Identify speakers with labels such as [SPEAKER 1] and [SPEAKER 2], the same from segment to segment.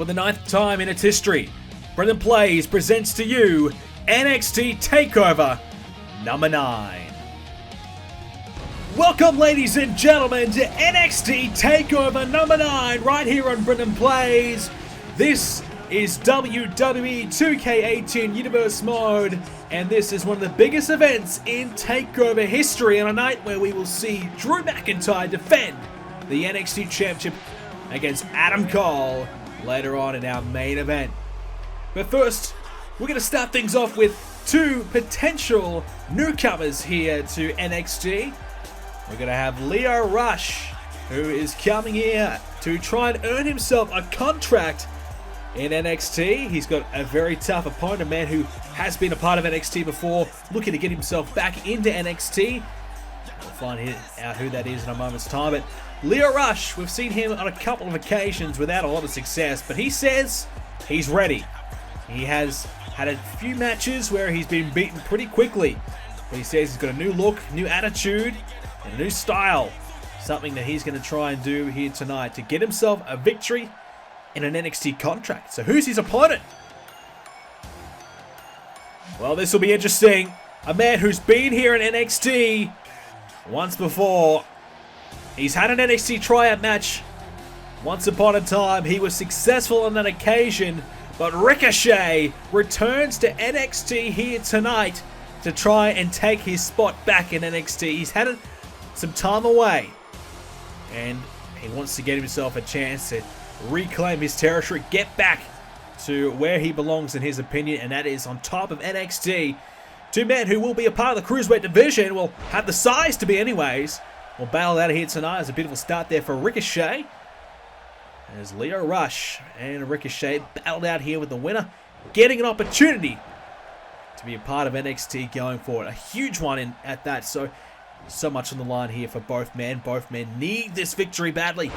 [SPEAKER 1] For the 9th time in its history, BrendenPlayz presents to you NXT Takeover number 9. Welcome, ladies and gentlemen, to NXT Takeover number 9 right here on BrendenPlayz. This is WWE 2k18 Universe Mode, and this is one of the biggest events in Takeover history on a night where we will see Drew McIntyre defend the NXT Championship against Adam Cole later on in our main event. But first, we're going to start things off with two potential newcomers here to NXT. We're going to have Lio Rush, who is coming here to try and earn himself a contract in NXT. He's got a very tough opponent, a man who has been a part of NXT before, looking to get himself back into NXT. We'll find out who that is in a moment's time. But Lio Rush, we've seen him on a couple of occasions without a lot of success, but he says he's ready. He has had a few matches where he's been beaten pretty quickly, but he says he's got a new look, new attitude, and a new style. Something that he's going to try and do here tonight to get himself a victory in an NXT contract. So who's his opponent? Well, this will be interesting. A man who's been here in NXT once before. He's had an NXT Tryout Match once upon a time. He was successful on that occasion, but Ricochet returns to NXT here tonight to try and take his spot back in NXT. He's had some time away, and he wants to get himself a chance to reclaim his territory, get back to where he belongs in his opinion, and that is on top of NXT. Two men who will be a part of the Cruiserweight division, will have the size to be anyways. We'll battle out of here tonight. As a beautiful start there for Ricochet. As Lio Rush and Ricochet battled out here with the winner, getting an opportunity to be a part of NXT going forward. A huge one at that. So much on the line here for both men. Both men need this victory badly.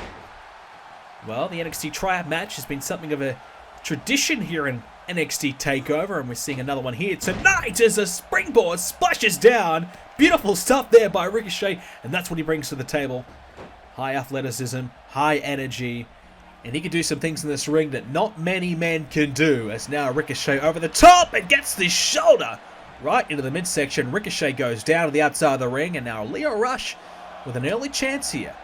[SPEAKER 1] Well, the NXT Tryout Match has been something of a tradition here in NXT Takeover, and we're seeing another one here tonight as a springboard splashes down. Beautiful stuff there by Ricochet, and that's what he brings to the table. High athleticism, high energy, and he can do some things in this ring that not many men can do. As now Ricochet over the top and gets the shoulder right into the midsection. Ricochet goes down to the outside of the ring, and now Lio Rush with an early chance here.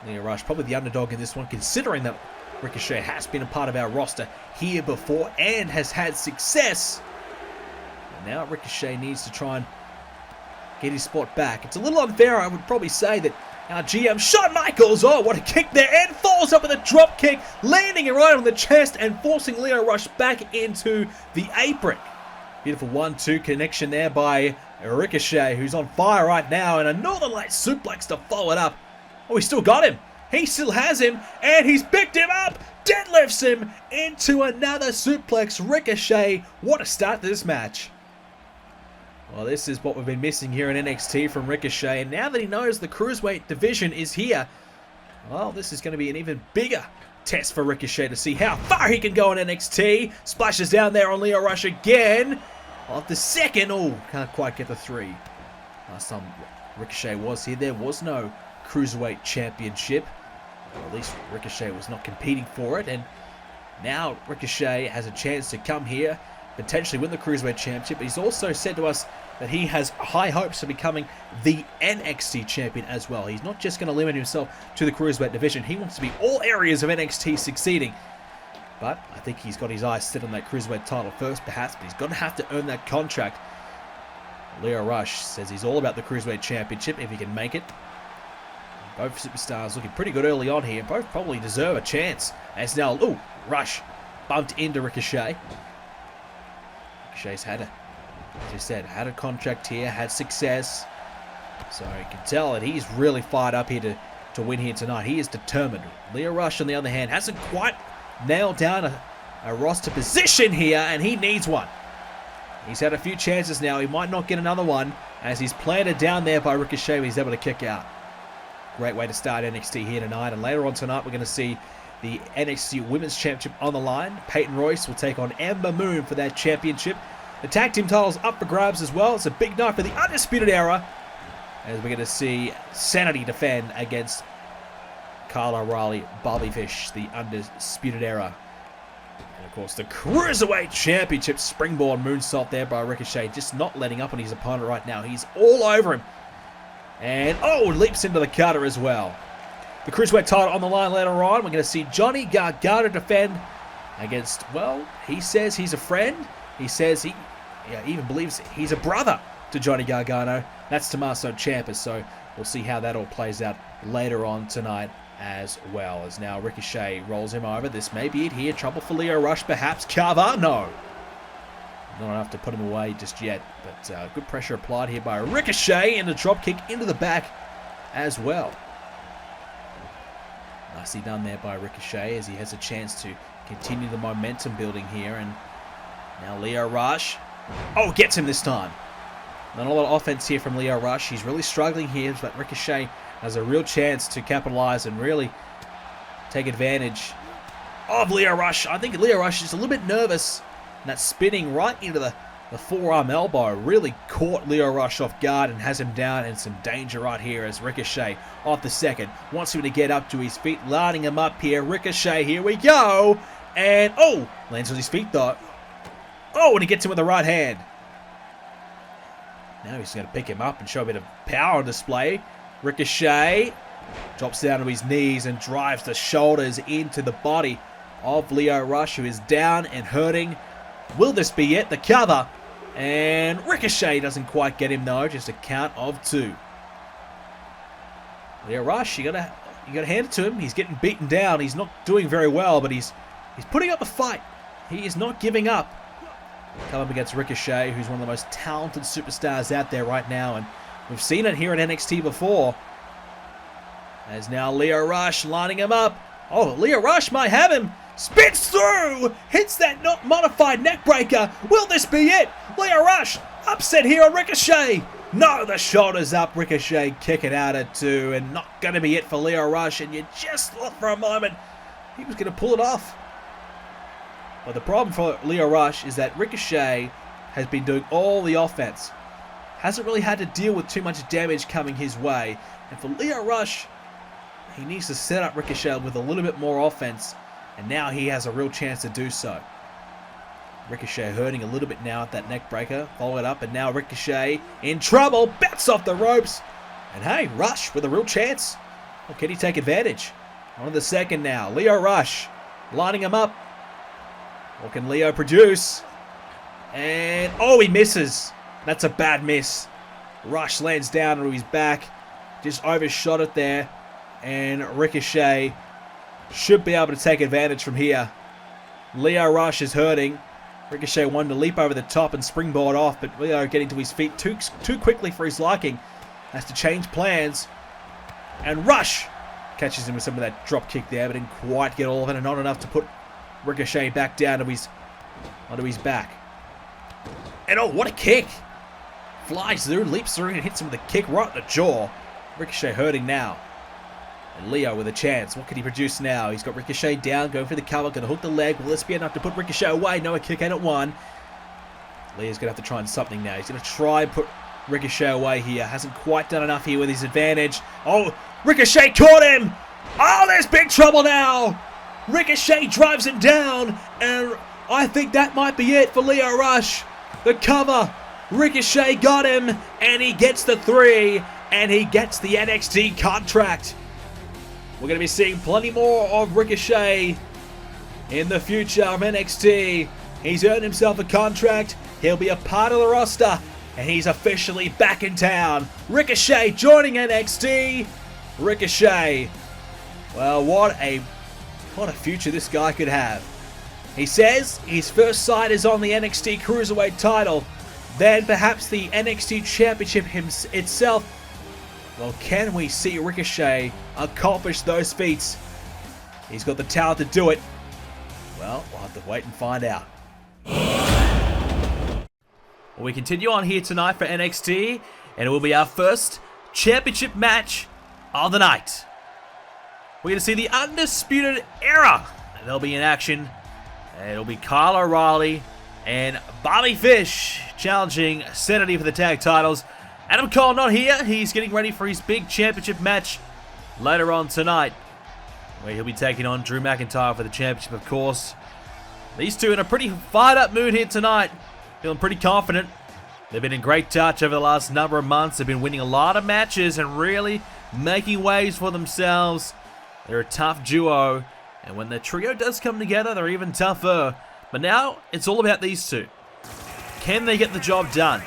[SPEAKER 1] Lio Rush probably the underdog in this one, considering that Ricochet has been a part of our roster here before and has had success. And now Ricochet needs to try and get his spot back. It's a little unfair, I would probably say, that our GM, Shawn Michaels, oh, what a kick there, and falls up with a drop kick, landing it right on the chest and forcing Lio Rush back into the apron. Beautiful 1-2 connection there by Ricochet, who's on fire right now, and a Northern Lights suplex to follow it up. Oh, he still got him. He still has him, and he's picked him up, deadlifts him into another suplex. Ricochet, what a start to this match. Well, this is what we've been missing here in NXT from Ricochet, and now that he knows the Cruiserweight division is here, well, this is going to be an even bigger test for Ricochet to see how far he can go in NXT. Splashes down there on Lio Rush again. Off the second, oh, can't quite get the 3. Last time Ricochet was here, there was no Cruiserweight Championship. Or at least Ricochet was not competing for it, and now Ricochet has a chance to come here, potentially win the Cruiserweight Championship. But he's also said to us that he has high hopes of becoming the NXT Champion as well. He's not just going to limit himself to the Cruiserweight division. He wants to be all areas of NXT succeeding. But I think he's got his eyes set on that Cruiserweight title first, perhaps, but he's going to have to earn that contract. Lio Rush says he's all about the Cruiserweight Championship if he can make it. Both superstars looking pretty good early on here. Both probably deserve a chance. As now, ooh, Rush bumped into Ricochet. Ricochet's had as you said, had a contract here, had success. So you can tell that he's really fired up here to win here tonight. He is determined. Lio Rush, on the other hand, hasn't quite nailed down a roster position here, and he needs one. He's had a few chances now. He might not get another one, as he's planted down there by Ricochet, but he's able to kick out. Great way to start NXT here tonight, and later on tonight we're going to see the NXT Women's Championship on the line. Peyton Royce will take on Ember for that championship. The tag team title's up for grabs as well. It's a big night for the Undisputed Era, as we're going to see SAnitY defend against Kyle O'Reilly, Bobby Fish, the Undisputed Era. Of course, the Cruiserweight Championship springboard moonsault there by Ricochet. Just not letting up on his opponent right now. He's all over him. And, leaps into the cutter as well. The Cruiserweight title on the line later on. We're going to see Johnny Gargano defend against, well, he says he's a friend. He says he even believes he's a brother to Johnny Gargano. That's Tommaso Ciampa, so we'll see how that all plays out later on tonight as well. As now Ricochet rolls him over. This may be it here. Trouble for Lio Rush, perhaps. Cover? No. Not enough to put him away just yet, but good pressure applied here by Ricochet, and a drop kick into the back as well. Nicely done there by Ricochet as he has a chance to continue the momentum building here. And now Lio Rush. Gets him this time. Not a lot of offense here from Lio Rush. He's really struggling here, but Ricochet has a real chance to capitalize and really take advantage of Lio Rush. I think Lio Rush is a little bit nervous. And that spinning right into the forearm elbow really caught Lio Rush off guard and has him down in some danger right here as Ricochet off the second. Wants him to get up to his feet, lining him up here. Ricochet, here we go. And, lands on his feet though. And he gets him with the right hand. Now he's going to pick him up and show a bit of power on display. Ricochet drops down to his knees and drives the shoulders into the body of Lio Rush, who is down and hurting. Will this be it? The cover. And Ricochet doesn't quite get him though. Just a count of 2. Lio Rush, you gotta hand it to him. He's getting beaten down. He's not doing very well, but he's putting up a fight. He is not giving up. Come up against Ricochet, who's one of the most talented superstars out there right now, and we've seen it here at NXT before. As now Lio Rush lining him up. Lio Rush might have him. Spits through! Hits that not modified neckbreaker. Will this be it? Lio Rush upset here on Ricochet. No, the shoulders up. Ricochet kicking out at 2, and not going to be it for Lio Rush. And you just thought for a moment he was going to pull it off. But the problem for Lio Rush is that Ricochet has been doing all the offense. Hasn't really had to deal with too much damage coming his way. And for Lio Rush, he needs to set up Ricochet with a little bit more offense. And now he has a real chance to do so. Ricochet hurting a little bit now at that neck breaker. Follow it up, and now Ricochet in trouble. Bats off the ropes. And hey, Rush with a real chance. Well, can he take advantage? On to the second now. Lio Rush lining him up. Or can Lio produce? And, he misses. That's a bad miss. Rush lands down onto his back. Just overshot it there. And Ricochet should be able to take advantage from here. Lio Rush is hurting. Ricochet wanted to leap over the top and springboard off, but Lio getting to his feet too quickly for his liking. Has to change plans. And Rush catches him with some of that drop kick there, but didn't quite get all of it, and not enough to put Ricochet back down onto his back. And what a kick! Flies through, leaps through, and hits him with a kick right in the jaw. Ricochet hurting now. And Lio with a chance. What can he produce now? He's got Ricochet down, going for the cover, going to hook the leg. Will this be enough to put Ricochet away? No, a kick out at 1. Lio's going to have to try something now. He's going to try and put Ricochet away here. Hasn't quite done enough here with his advantage. Ricochet caught him! There's big trouble now! Ricochet drives him down, and I think that might be it for Lio Rush. The cover. Ricochet got him, and he gets the 3, and he gets the NXT contract. We're going to be seeing plenty more of Ricochet in the future of NXT. He's earned himself a contract. He'll be a part of the roster, and he's officially back in town. Ricochet joining NXT. Ricochet. Well, what a future this guy could have. He says his first sight is on the NXT Cruiserweight title, then perhaps the NXT Championship itself. Well, can we see Ricochet accomplish those feats? He's got the talent to do it. Well, we'll have to wait and find out. Well, we continue on here tonight for NXT, and it will be our first championship match of the night. We're going to see the Undisputed Era. They'll be in action. And it'll be Kyle O'Reilly and Bobby Fish challenging SAnitY for the tag titles. Adam Cole not here. He's getting ready for his big championship match later on tonight, where he'll be taking on Drew McIntyre for the championship, of course. These two in a pretty fired up mood here tonight. Feeling pretty confident. They've been in great touch over the last number of months. They've been winning a lot of matches and really making waves for themselves. They're a tough duo. And when the trio does come together, they're even tougher. But now, it's all about these two. Can they get the job done?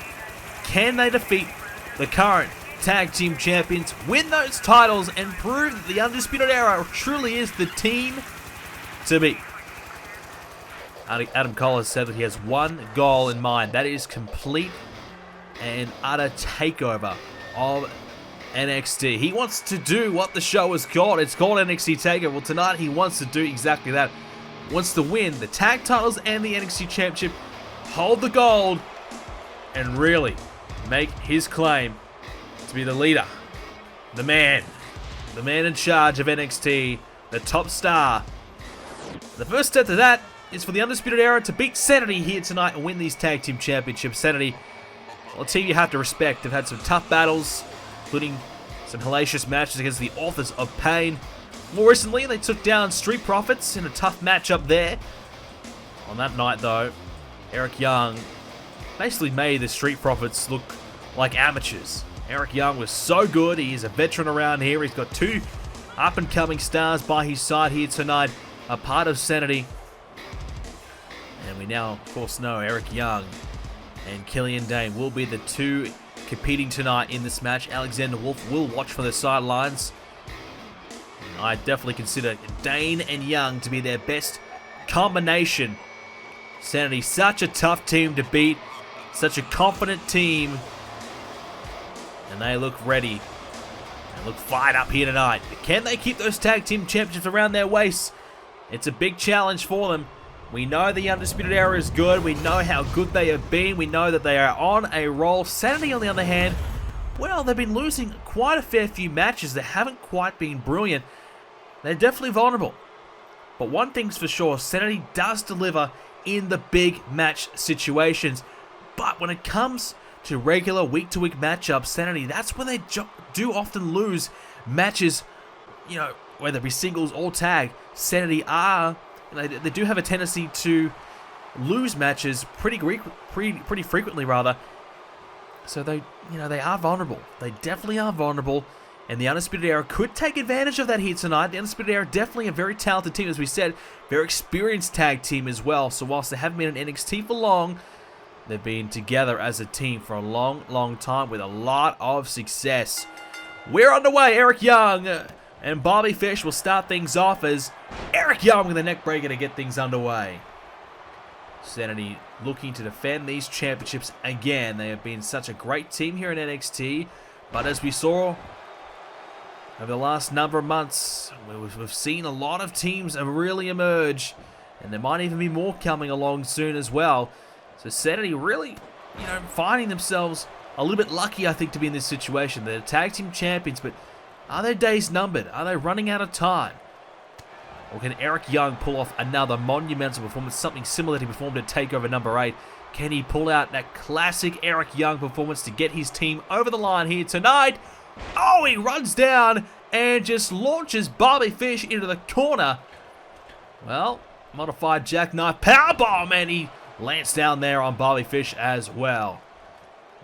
[SPEAKER 1] Can they defeat the current Tag Team Champions, win those titles, and prove that the Undisputed Era truly is the team to beat? Adam Cole has said that he has one goal in mind. That is complete and utter takeover of NXT. He wants to do what the show is called. It's called NXT Takeover. Well, tonight he wants to do exactly that. He wants to win the tag titles and the NXT Championship, hold the gold, and really make his claim to be the leader, the man in charge of NXT, the top star. The first step to that is for the Undisputed Era to beat SAnitY here tonight and win these Tag Team Championships. SAnitY, well, a team you have to respect. They've had some tough battles, including some hellacious matches against the authors of pain. More recently, they took down Street Profits in a tough matchup there. On that night, though, Eric Young basically made the Street Profits look like amateurs. Eric Young was so good. He is a veteran around here. He's got two up-and-coming stars by his side here tonight, a part of SAnitY. And we now, of course, know Eric Young and Killian Dain will be the two competing tonight in this match. Alexander Wolf will watch from the sidelines. And I definitely consider Dain and Young to be their best combination. SAnitY, such a tough team to beat, such a confident team. And they look ready. They look fired up here tonight. But can they keep those Tag Team Championships around their waists? It's a big challenge for them. We know the Undisputed Era is good. We know how good they have been. We know that they are on a roll. SAnitY, on the other hand, well, they've been losing quite a fair few matches. They haven't quite been brilliant. They're definitely vulnerable. But one thing's for sure, SAnitY does deliver in the big match situations. But when it comes to regular week-to-week matchups, SAnitY, that's when they do often lose matches, you know, whether it be singles or tag. SAnitY are... They do have a tendency to lose matches pretty frequently, rather. So they are vulnerable. They definitely are vulnerable, and the Undisputed Era could take advantage of that here tonight. The Undisputed Era definitely a very talented team, as we said, very experienced tag team as well. So whilst they haven't been in NXT for long, they've been together as a team for a long, long time with a lot of success. We're underway. Eric Young and Bobby Fish will start things off as Eric Young with a neck breaker to get things underway. SAnitY looking to defend these championships again. They have been such a great team here in NXT, but as we saw over the last number of months, we've seen a lot of teams really emerge, and there might even be more coming along soon as well. So SAnitY really, finding themselves a little bit lucky, I think, to be in this situation. They're tag team champions, but are their days numbered? Are they running out of time? Or can Eric Young pull off another monumental performance, something similar that he performed at TakeOver number 8? Can he pull out that classic Eric Young performance to get his team over the line here tonight? Oh, he runs down and just launches Bobby Fish into the corner. Well, modified jackknife powerbomb, and he lands down there on Bobby Fish as well.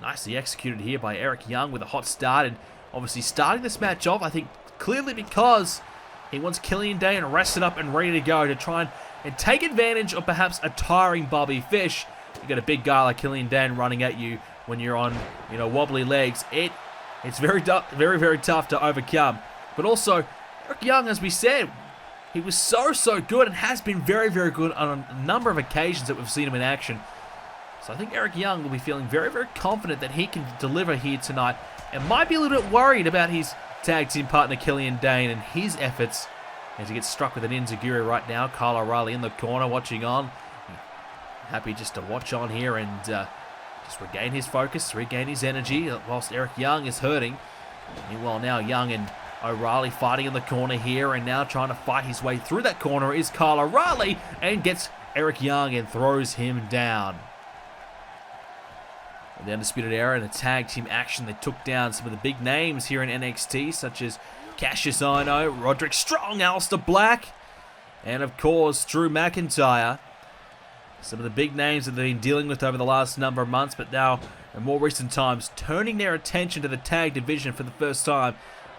[SPEAKER 1] Nicely executed here by Eric Young with a hot start, and obviously starting this match off, I think, clearly because he wants Killian Dain rested up and ready to go to try and take advantage of perhaps a tiring Bobby Fish. You got a big guy like Killian Dain running at you when you're on, wobbly legs. It's very, very tough to overcome. But also, Eric Young, as we said, he was so good and has been very, very good on a number of occasions that we've seen him in action. So I think Eric Young will be feeling very, very confident that he can deliver here tonight, and might be a little bit worried about his tag team partner Killian Dain and his efforts as he gets struck with an enziguri right now. Kyle O'Reilly in the corner watching on. Happy just to watch on here and just regain his focus, regain his energy whilst Eric Young is hurting. Meanwhile now Young and O'Reilly fighting in the corner here, and now trying to fight his way through that corner is Kyle O'Reilly and gets Eric Young and throws him down. The Undisputed Era in a tag team action, they took down some of the big names here in NXT, such as Cassius Ohno, Roderick Strong, Aleister Black, and of course Drew McIntyre. Some of the big names that they've been dealing with over the last number of months, but now in more recent times turning their attention to the tag division for the first time,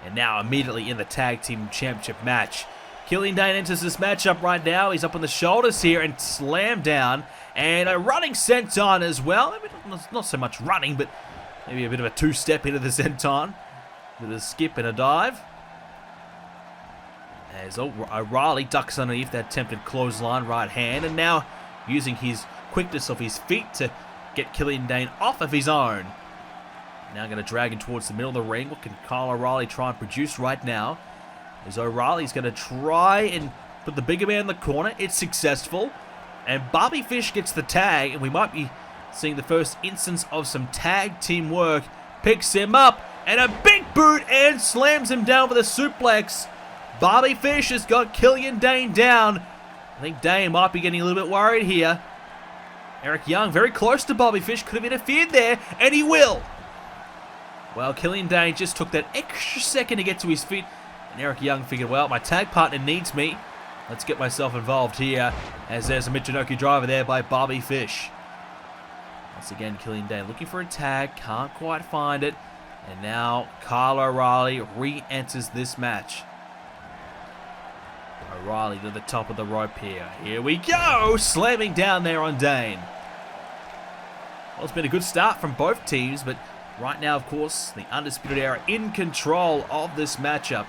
[SPEAKER 1] and now immediately in the Tag Team Championship match. Killian Dain enters this matchup right now. He's up on the shoulders here and slammed down, and a running senton as well. I mean, not so much running, but maybe a bit of a two-step into the senton with a skip and a dive. As O'Reilly ducks underneath that attempted clothesline right hand, and now using his quickness of his feet to get Killian Dain off of his own. Now going to drag him towards the middle of the ring. What can Kyle O'Reilly try and produce right now? As O'Reilly's going to try and put the bigger man in the corner. It's successful. And Bobby Fish gets the tag, and we might be seeing the first instance of some tag team work. Picks him up, and a big boot, and slams him down with a suplex. Bobby Fish has got Killian Dain down. I think Dain might be getting a little bit worried here. Eric Young very close to Bobby Fish, could have interfered there, and he will. Well, Killian Dain just took that extra second to get to his feet, and Eric Young figured, well, my tag partner needs me. Let's get myself involved here, as there's a Michinoku driver there by Bobby Fish. Once again, Killian Dain looking for a tag, can't quite find it, and now Kyle O'Reilly re-enters this match. O'Reilly to the top of the rope here. Here we go! Slamming down there on Dain. Well, it's been a good start from both teams, but right now, of course, the Undisputed Era in control of this matchup.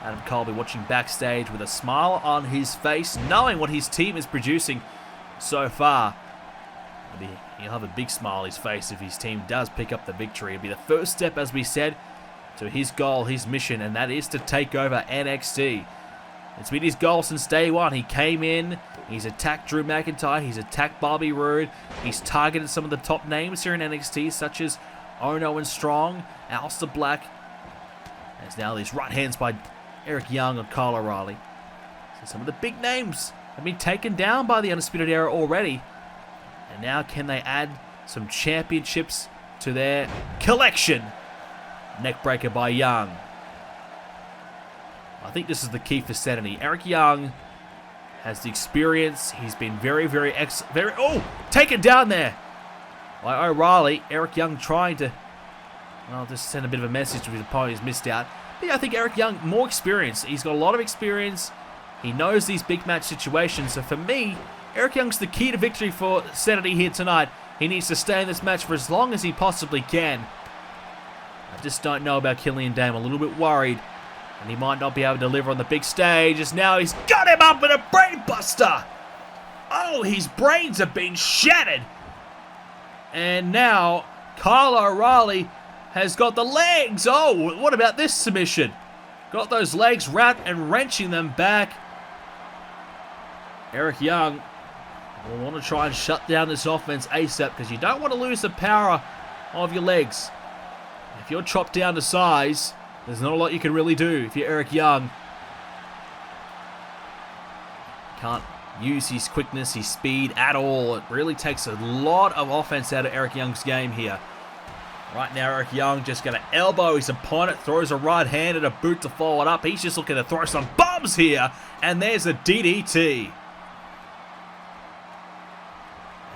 [SPEAKER 1] Adam Cole will be watching backstage with a smile on his face, knowing what his team is producing so far. He'll have a big smile on his face if his team does pick up the victory. It'll be the first step, as we said, to his goal, his mission, and that is to take over NXT. It's been his goal since day one. He came in, he's attacked Drew McIntyre, he's attacked Bobby Roode, he's targeted some of the top names here in NXT, such as Oney and Strong, Aleister Black. There's now these right hands by Eric Young and Kyle O'Reilly. So some of the big names have been taken down by the Undisputed Era already. And now can they add some championships to their collection? Neckbreaker by Young. I think this is the key for SAnitY. Eric Young has the experience. He's been very taken down there by O'Reilly. Eric Young trying to, well, just send a bit of a message to his opponent who's missed out. But yeah, I think Eric Young, more experience. He's got a lot of experience. He knows these big match situations. So for me, Eric Young's the key to victory for SAnitY here tonight. He needs to stay in this match for as long as he possibly can. I just don't know about Killian Dain. I'm a little bit worried. And he might not be able to deliver on the big stage, as now he's got him up in a brain buster. Oh, his brains have been shattered. And now Kyle O'Reilly has got the legs. Oh, what about this submission? Got those legs wrapped and wrenching them back. Eric Young will want to try and shut down this offense ASAP, because you don't want to lose the power of your legs. If you're chopped down to size, there's not a lot you can really do if you're Eric Young. Can't use his quickness, his speed at all. It really takes a lot of offense out of Eric Young's game here. Right now, Eric Young just going to elbow his opponent, throws a right hand and a boot to follow it up. He's just looking to throw some bombs here, and there's a DDT.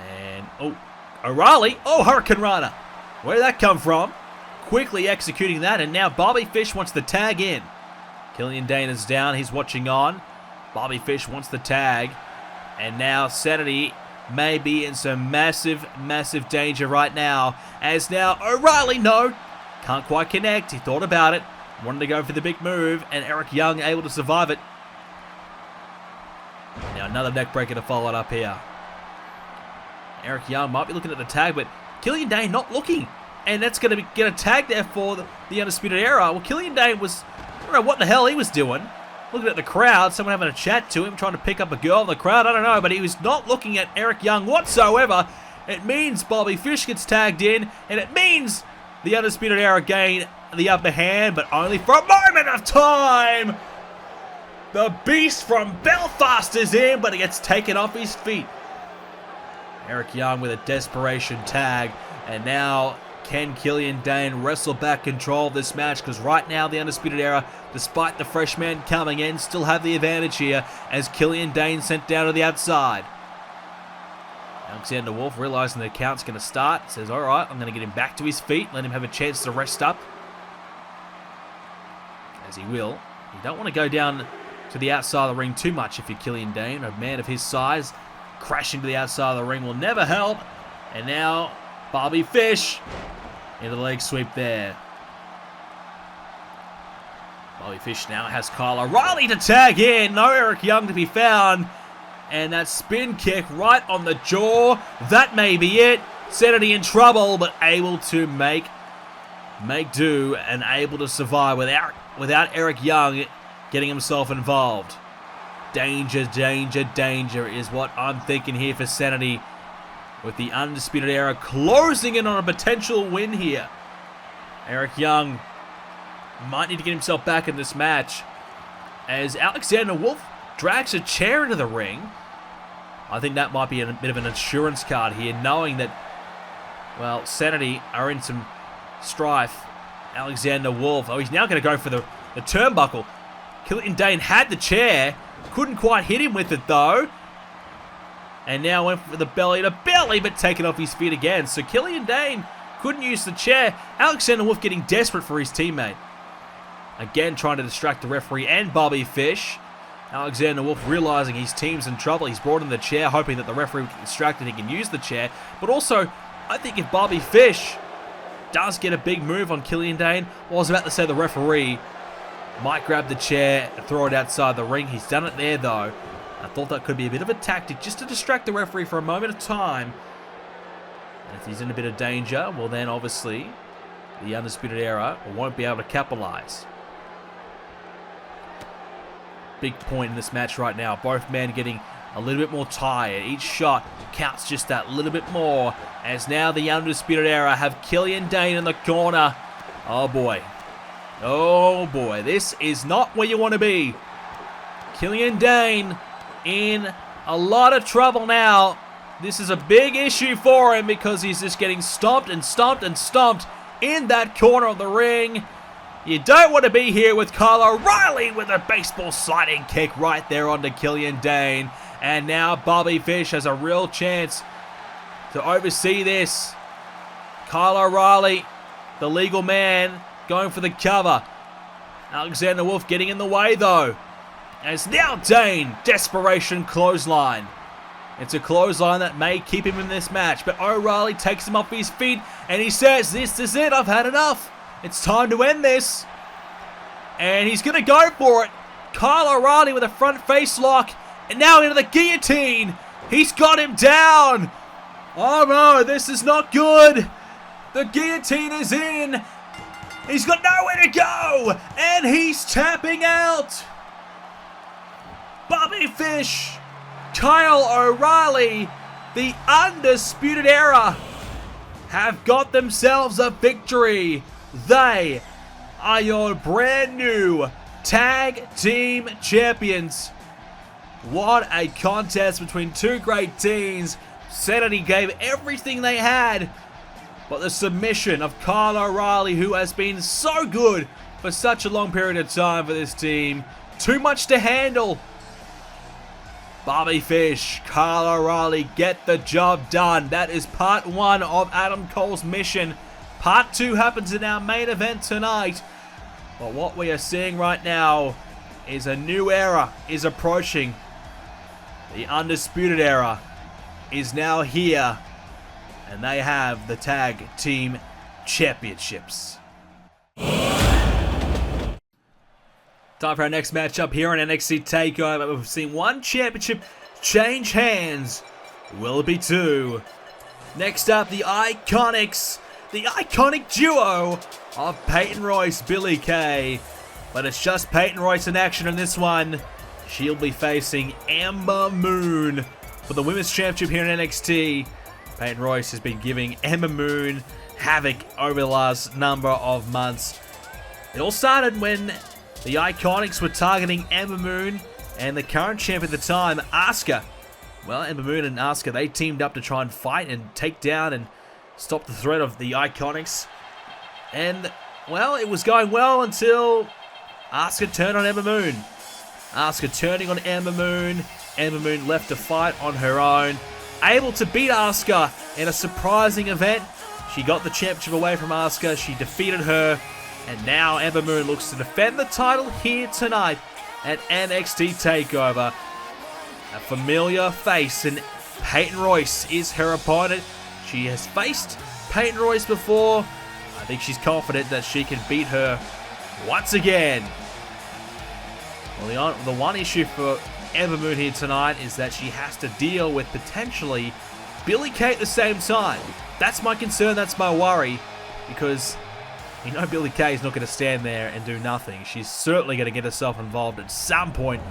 [SPEAKER 1] And, oh, O'Reilly. Oh, Hurricane Rana. Where did that come from? Quickly executing that, and now Bobby Fish wants the tag in. Killian Dain is down, he's watching on. Bobby Fish wants the tag, and now SAnitY may be in some massive danger right now, as now O'Reilly, no, can't quite connect. He thought about it, wanted to go for the big move, and Eric Young able to survive it. Now another neckbreaker to follow it up here. Eric Young might be looking at the tag, but Killian Dain not looking. And that's going to get a tag there for the Undisputed Era. Well, Killian Dain was, I don't know what the hell he was doing. Looking at the crowd, someone having a chat to him, trying to pick up a girl in the crowd. I don't know, but he was not looking at Eric Young whatsoever. It means Bobby Fish gets tagged in, and it means the Undisputed Era gain the upper hand, but only for a moment of time. The Beast from Belfast is in, but he gets taken off his feet. Eric Young with a desperation tag, and now can Killian Dain wrestle back control of this match? Because right now the Undisputed Era, despite the fresh man coming in, still have the advantage here as Killian Dain sent down to the outside. Alexander Wolf, realizing the count's going to start, says, alright, I'm going to get him back to his feet, let him have a chance to rest up. As he will. You don't want to go down to the outside of the ring too much if you're Killian Dain. A man of his size, crashing to the outside of the ring will never help. And now, Bobby Fish into the leg sweep there. Bobby Fish now has Kyle O'Reilly to tag in. No Eric Young to be found. And that spin kick right on the jaw. That may be it. SAnitY in trouble, but able to make do and able to survive without Eric Young getting himself involved. Danger, danger, danger is what I'm thinking here for SAnitY, with the Undisputed Era closing in on a potential win here. Eric Young might need to get himself back in this match as Alexander Wolf drags a chair into the ring. I think that might be a bit of an insurance card here, knowing that, well, SAnitY are in some strife. Alexander Wolf, he's now going to go for the turnbuckle. Killian Dain had the chair, couldn't quite hit him with it though. And now went for the belly to belly, but taken off his feet again. So Killian Dain couldn't use the chair. Alexander Wolf getting desperate for his teammate. Again, trying to distract the referee and Bobby Fish. Alexander Wolf realizing his team's in trouble. He's brought in the chair, hoping that the referee will get distracted and he can use the chair. But also, I think if Bobby Fish does get a big move on Killian Dain, well, I was about to say the referee might grab the chair and throw it outside the ring. He's done it there, though. I thought that could be a bit of a tactic just to distract the referee for a moment of time. And if he's in a bit of danger, well then obviously the Undisputed Era won't be able to capitalize. Big point in this match right now. Both men getting a little bit more tired. Each shot counts just that little bit more, as now the Undisputed Era have Killian Dain in the corner. Oh boy. Oh boy. This is not where you want to be. Killian Dain in a lot of trouble now. This is a big issue for him because he's just getting stomped and stomped and stomped in that corner of the ring. You don't want to be here with Kyle O'Reilly with a baseball sliding kick right there onto Killian Dain. And now Bobby Fish has a real chance to oversee this. Kyle O'Reilly, the legal man, going for the cover. Alexander Wolf getting in the way though. As now Dain, desperation clothesline. It's a clothesline that may keep him in this match, but O'Reilly takes him off his feet and he says, this is it, I've had enough. It's time to end this. And he's going to go for it. Kyle O'Reilly with a front face lock. And now into the guillotine. He's got him down. Oh no, this is not good. The guillotine is in. He's got nowhere to go. And he's tapping out. Bobby Fish, Kyle O'Reilly, the Undisputed Era have got themselves a victory. They are your brand new Tag Team Champions. What a contest between two great teams. SAnitY gave everything they had, but the submission of Kyle O'Reilly, who has been so good for such a long period of time for this team, too much to handle. Bobby Fish, Kyle O'Reilly get the job done. That is part one of Adam Cole's mission. Part 2 happens in our main event tonight. But what we are seeing right now is a new era is approaching. The Undisputed Era is now here. And they have the Tag Team Championships. Time for our next matchup here on NXT Takeover. We've seen one championship change hands. Will it be two? Next up, the Iconics. The iconic duo of Peyton Royce, Billie Kay. But it's just Peyton Royce in action in this one. She'll be facing Ember Moon for the Women's Championship here in NXT. Peyton Royce has been giving Ember Moon havoc over the last number of months. It all started when the Iconics were targeting Ember Moon and the current champ at the time, Asuka. Well, Ember Moon and Asuka, they teamed up to try and fight and take down and stop the threat of the Iconics. And, well, it was going well until Asuka turned on Ember Moon. Asuka turning on Ember Moon. Ember Moon left to fight on her own. able to beat Asuka in a surprising event. She got the championship away from Asuka. She defeated her. And now Ember Moon looks to defend the title here tonight at NXT TakeOver. A familiar face, and Peyton Royce is her opponent. She has faced Peyton Royce before. I think she's confident that she can beat her once again. Well, the one issue for Ember Moon here tonight is that she has to deal with potentially Billie Kay at the same time. That's my concern, that's my worry, because you know Billie Kay is not going to stand there and do nothing. She's certainly going to get herself involved at some point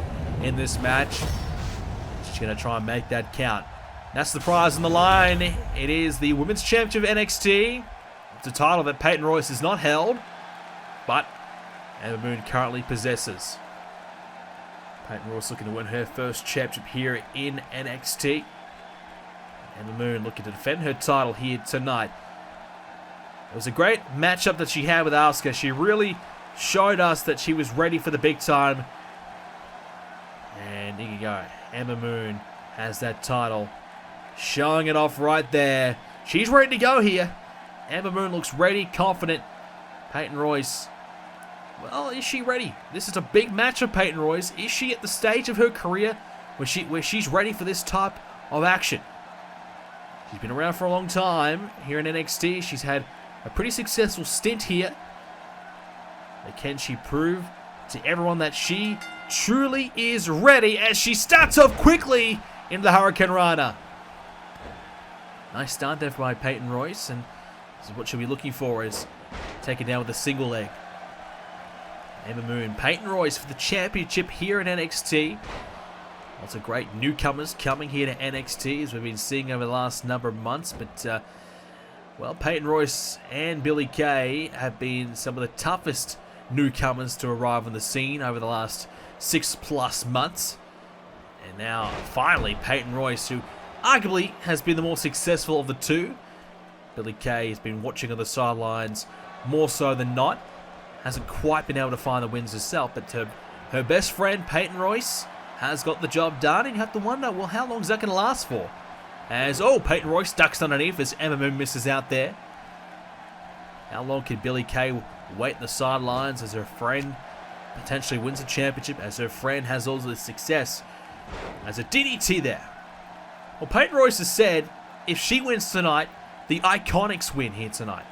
[SPEAKER 1] in this match. She's going to try and make that count. That's the prize on the line. It is the Women's Championship of NXT. It's a title that Peyton Royce has not held, but Ember Moon currently possesses. Peyton Royce looking to win her first championship here in NXT. Ember Moon looking to defend her title here tonight. It was a great matchup that she had with Asuka. She really showed us that she was ready for the big time. And here you go. Ember Moon has that title. Showing it off right there. She's ready to go here. Ember Moon looks ready, confident. Peyton Royce, well, is she ready? This is a big match for Peyton Royce. Is she at the stage of her career where she's ready for this type of action? She's been around for a long time here in NXT. She's had a pretty successful stint here. But can she prove to everyone that she truly is ready as she starts off quickly into the Hurricane Rana? Nice start there by Peyton Royce, and this is what she'll be looking for, is taken down with a single leg. Ember Moon, Peyton Royce for the championship here in NXT. Lots of great newcomers coming here to NXT, as we've been seeing over the last number of months. But, well, Peyton Royce and Billie Kay have been some of the toughest newcomers to arrive on the scene over the last 6+ months. And now, finally, Peyton Royce, who arguably has been the more successful of the two. Billie Kay has been watching on the sidelines more so than not. Hasn't quite been able to find the wins herself, but her best friend, Peyton Royce, has got the job done, and you have to wonder, well, how long is that going to last for? As, Peyton Royce ducks underneath as Ember Moon misses out there. How long can Billie Kay wait in the sidelines as her friend potentially wins the championship, as her friend has all this success? As a DDT there. Well, Peyton Royce has said if she wins tonight, the Iconics win here tonight.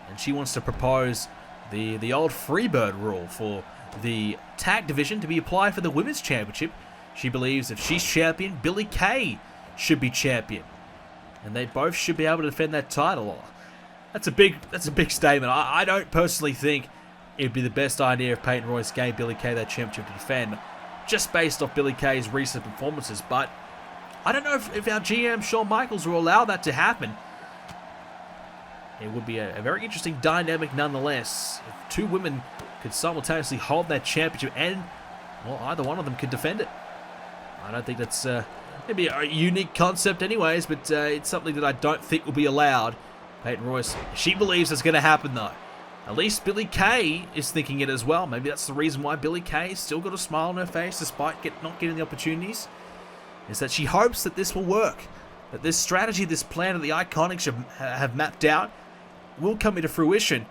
[SPEAKER 1] And she wants to propose the old Freebird rule for the tag division to be applied for the Women's Championship. She believes if she's champion, Billie Kay should be champion. And they both should be able to defend that title. That's a big statement. I don't personally think it'd be the best idea if Peyton Royce gave Billie Kay that championship to defend, just based off Billie Kay's recent performances. But I don't know if our GM, Shawn Michaels, will allow that to happen. It would be a very interesting dynamic nonetheless. If two women could simultaneously hold that championship and, well, either one of them could defend it. I don't think that's maybe a unique concept anyways, but it's something that I don't think will be allowed. Peyton Royce, she believes it's going to happen though. At least Billie Kay is thinking it as well. Maybe that's the reason why Billie Kay still got a smile on her face despite not getting the opportunities. Is that she hopes that this will work. That this strategy, this plan that the Iconics have mapped out will come into fruition,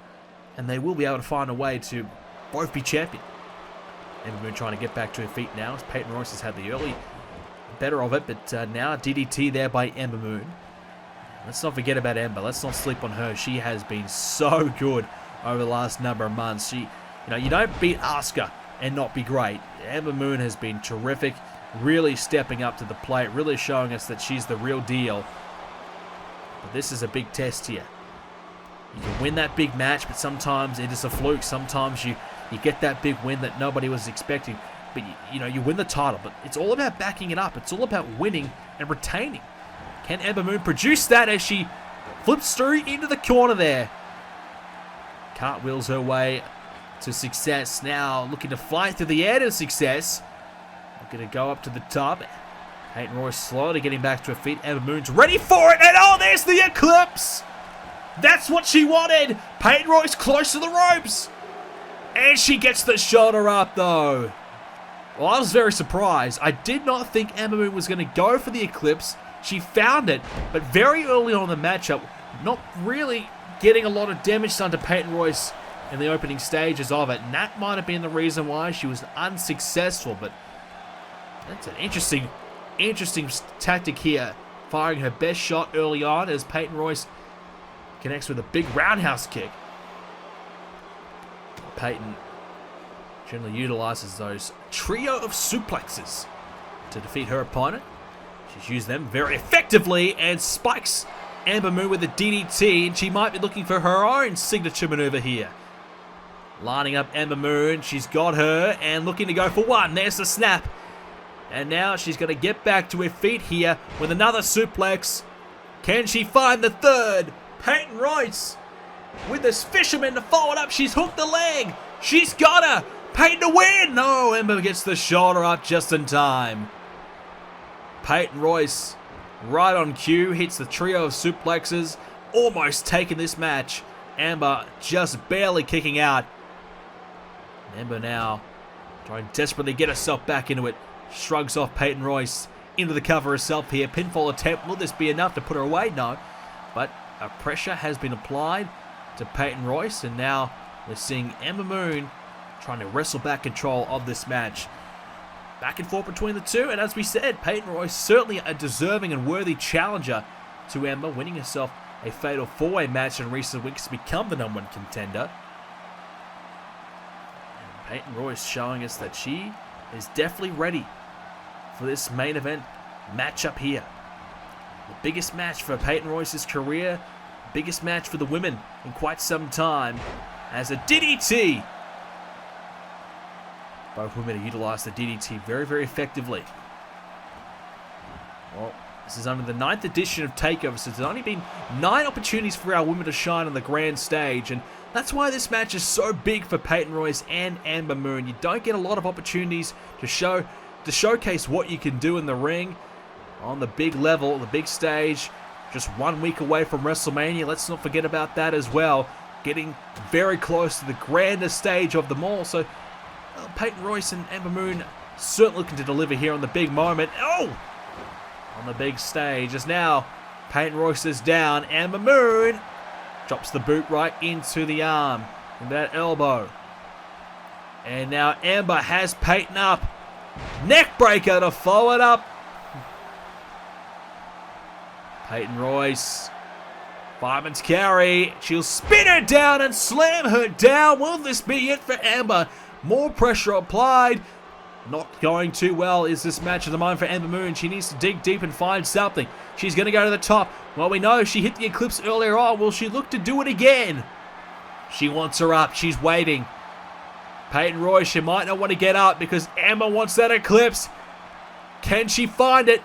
[SPEAKER 1] and they will be able to find a way to both be champion. Ember Moon trying to get back to her feet now, as Peyton Royce has had the early better of it, but now DDT there by Ember Moon. Let's not forget about Ember. Let's not sleep on her. She has been so good over the last number of months. You don't beat Asuka and not be great. Ember Moon has been terrific, really stepping up to the plate, really showing us that she's the real deal. But this is a big test here. You can win that big match, but sometimes it is a fluke. Sometimes you get that big win that nobody was expecting. But you win the title. But it's all about backing it up. It's all about winning and retaining. Can Ember Moon produce that as she flips through into the corner there? Cartwheels her way to success. Now looking to fly through the air to success. Looking to go up to the top. Peyton Royce slowly getting back to her feet. Ember Moon's ready for it. And there's the Eclipse. That's what she wanted. Peyton Royce close to the ropes. And she gets the shoulder up though. Well, I was very surprised. I did not think Ember Moon was going to go for the Eclipse. She found it, but very early on in the matchup, not really getting a lot of damage done to Peyton Royce in the opening stages of it. And that might have been the reason why she was unsuccessful. But that's an interesting tactic here. Firing her best shot early on as Peyton Royce connects with a big roundhouse kick. Peyton generally utilizes those trio of suplexes to defeat her opponent. She's used them very effectively and spikes Ember Moon with a DDT, and she might be looking for her own signature maneuver here. Lining up Ember Moon, she's got her and looking to go for one. There's the snap. And now she's going to get back to her feet here with another suplex. Can she find the third? Peyton Royce with this fisherman to follow it up. She's hooked the leg. She's got her. Peyton to win. No, Ember gets the shoulder up just in time. Peyton Royce, right on cue, hits the trio of suplexes, almost taking this match. Ember just barely kicking out. Ember now trying to desperately get herself back into it. Shrugs off Peyton Royce into the cover herself here. Pinfall attempt. Will this be enough to put her away? No. But pressure has been applied to Peyton Royce, and now we're seeing Ember Moon trying to wrestle back control of this match. Back and forth between the two, and as we said, Peyton Royce certainly a deserving and worthy challenger to Ember, winning herself a fatal four-way match in recent weeks to become the #1 contender. And Peyton Royce showing us that she is definitely ready for this main event matchup here. The biggest match for Peyton Royce's career, biggest match for the women in quite some time, as a DDT. Both women have utilized the DDT very, very effectively. Well, this is only the 9th edition of TakeOver, so there's only been 9 opportunities for our women to shine on the grand stage, and that's why this match is so big for Peyton Royce and Ember Moon. You don't get a lot of opportunities to showcase what you can do in the ring on the big level, the big stage. Just 1 week away from WrestleMania. Let's not forget about that as well. Getting very close to the grandest stage of them all. So Peyton Royce and Ember Moon certainly looking to deliver here on the big moment. Oh! On the big stage as now Peyton Royce is down. Ember Moon drops the boot right into the arm and that elbow. And now Ember has Peyton up. Neckbreaker to follow it up. Peyton Royce, fireman's carry. She'll spin her down and slam her down. Will this be it for Ember? More pressure applied. Not going too well is this match at the moment for Ember Moon. She needs to dig deep and find something. She's going to go to the top. Well, we know she hit the Eclipse earlier on. Will she look to do it again? She wants her up. She's waiting. Peyton Royce, she might not want to get up because Ember wants that Eclipse. Can she find it?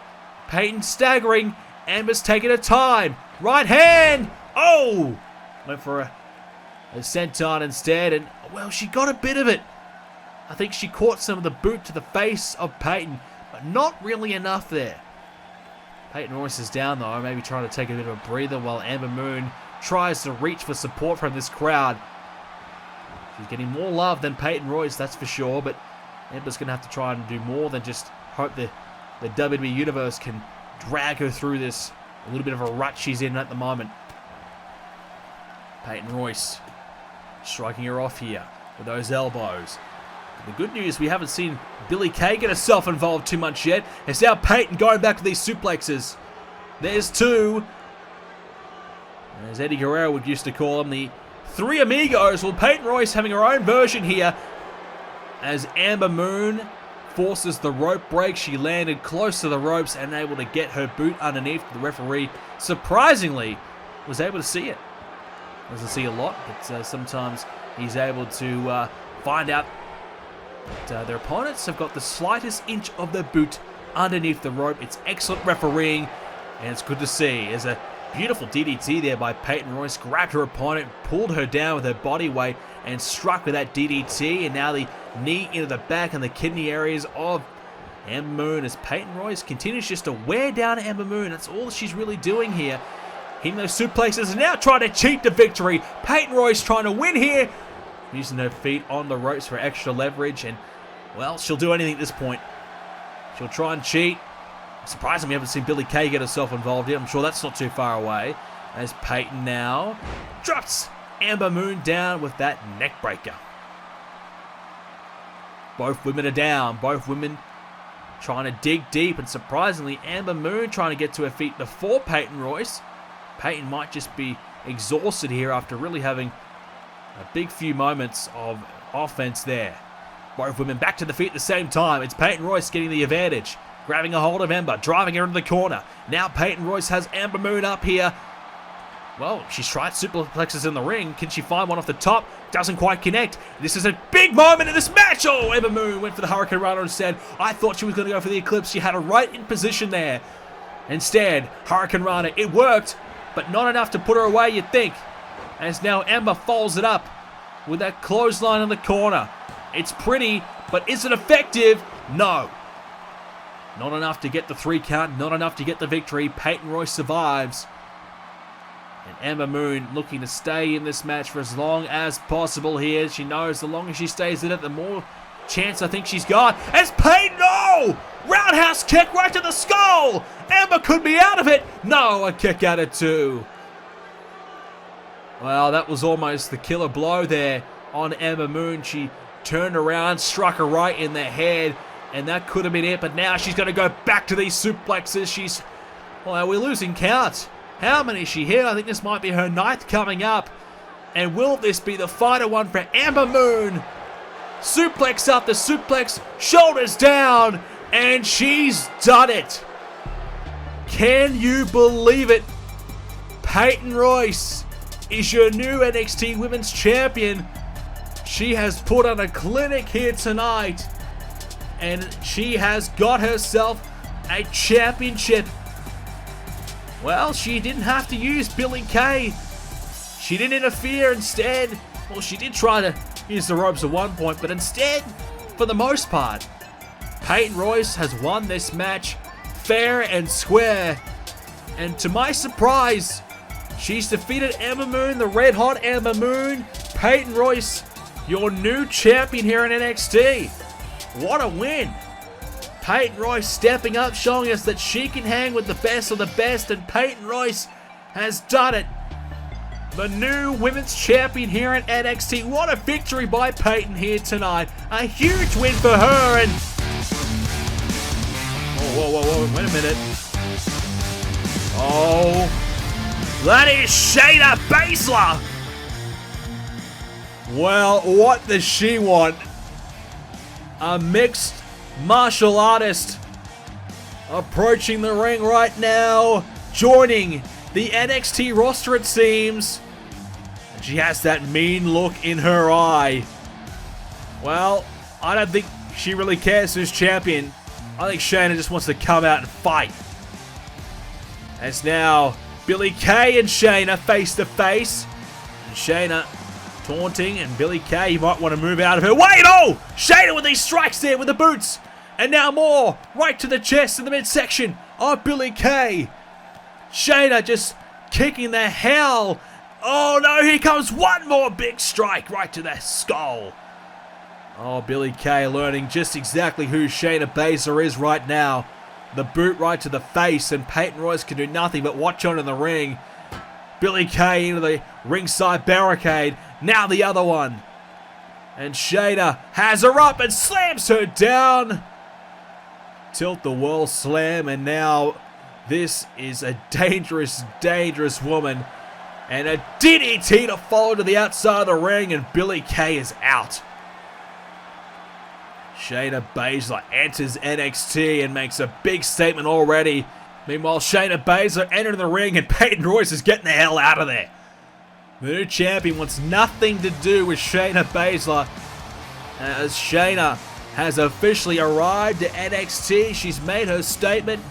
[SPEAKER 1] Peyton staggering. Ember's taking her time. Right hand. Oh! Went for a senton instead. And, well, she got a bit of it. I think she caught some of the boot to the face of Peyton, but not really enough there. Peyton Royce is down, though, maybe trying to take a bit of a breather while Ember Moon tries to reach for support from this crowd. She's getting more love than Peyton Royce, that's for sure, but Ember's going to have to try and do more than just hope the WWE Universe can drag her through this a little bit of a rut she's in at the moment. Peyton Royce striking her off here with those elbows. The good news, we haven't seen Billie Kay get herself involved too much yet. It's now Peyton going back to these suplexes. There's two. As Eddie Guerrero would used to call them, the Three Amigos. Well, Peyton Royce having her own version here as Ember Moon forces the rope break. She landed close to the ropes and able to get her boot underneath. The referee, surprisingly, was able to see it. Doesn't see a lot, but sometimes he's able to find out that their opponents have got the slightest inch of their boot underneath the rope. It's excellent refereeing, and it's good to see. There's a beautiful DDT there by Peyton Royce. Grabbed her opponent, pulled her down with her body weight, and struck with that DDT. And now the knee into the back and the kidney areas of Ember Moon as Peyton Royce continues just to wear down Ember Moon. That's all she's really doing here. Hitting those suplexes and now trying to cheat the victory. Peyton Royce trying to win here. Using her feet on the ropes for extra leverage, and, well, she'll do anything at this point. She'll try and cheat. Surprisingly, we haven't seen Billie Kay get herself involved yet. I'm sure that's not too far away. As Peyton now drops Ember Moon down with that neck breaker. Both women are down. Both women trying to dig deep. And surprisingly, Ember Moon trying to get to her feet before Peyton Royce. Peyton might just be exhausted here after really having a big few moments of offense there. Both women back to the feet at the same time. It's Peyton Royce getting the advantage. Grabbing a hold of Ember, driving her into the corner. Now Peyton Royce has Ember Moon up here. Well, she's tried superplexes in the ring. Can she find one off the top? Doesn't quite connect. This is a big moment in this match. Oh, Ember Moon went for the Hurricane Runner instead. I thought she was going to go for the Eclipse. She had her right in position there. Instead, Hurricane Runner. It worked, but not enough to put her away, you'd think. As now Ember folds it up with that clothesline in the corner. It's pretty, but is it effective? No. Not enough to get the 3 count, not enough to get the victory. Peyton Royce survives. And Ember Moon looking to stay in this match for as long as possible here. She knows the longer she stays in it, the more chance I think she's got. As Peyton, no! Roundhouse kick right to the skull! Ember could be out of it! No, a kick out of 2. Well, that was almost the killer blow there on Ember Moon. She turned around, struck her right in the head. And that could have been it, but now she's going to go back to these suplexes. Well, we're losing count. How many is she here? I think this might be her 9th coming up. And will this be the final one for Ember Moon? Suplex up the suplex, shoulders down, and she's done it. Can you believe it? Peyton Royce is your new NXT Women's Champion. She has put on a clinic here tonight. And she has got herself a championship. Well, she didn't have to use Billie Kay. She didn't interfere. Instead, well, she did try to use the ropes at one point, but instead, for the most part, Peyton Royce has won this match fair and square. And to my surprise, she's defeated Ember Moon, the red hot Ember Moon. Peyton Royce, your new champion here in NXT. What a win! Peyton Royce stepping up, showing us that she can hang with the best of the best, and Peyton Royce has done it. The new women's champion here at NXT. What a victory by Peyton here tonight. A huge win for her, and... Whoa, wait a minute. Oh, that is Shayna Baszler. Well, what does she want? A mixed martial artist approaching the ring right now, joining the NXT roster it seems. And she has that mean look in her eye. Well, I don't think she really cares who's champion. I think Shayna just wants to come out and fight. As now, Billie Kay and Shayna face to face. And Shayna taunting, and Billie Kay, you might want to move out of her way. Oh! Shayna with these strikes there with the boots. And now more, right to the chest in the midsection of Billie Kay. Shayna just kicking the hell. Oh no, here comes one more big strike right to the skull. Oh, Billie Kay learning just exactly who Shayna Baszler is right now. The boot right to the face, and Peyton Royce can do nothing but watch on in the ring. Billie Kay into the ringside barricade. Now the other one. And Shayna has her up and slams her down. Tilt the world slam, and now this is a dangerous, dangerous woman. And a DDT to follow to the outside of the ring, and Billie Kay is out. Shayna Baszler enters NXT and makes a big statement already. Meanwhile, Shayna Baszler entering the ring, and Peyton Royce is getting the hell out of there. The new champion wants nothing to do with Shayna Baszler, as Shayna has officially arrived to NXT. She's made her statement,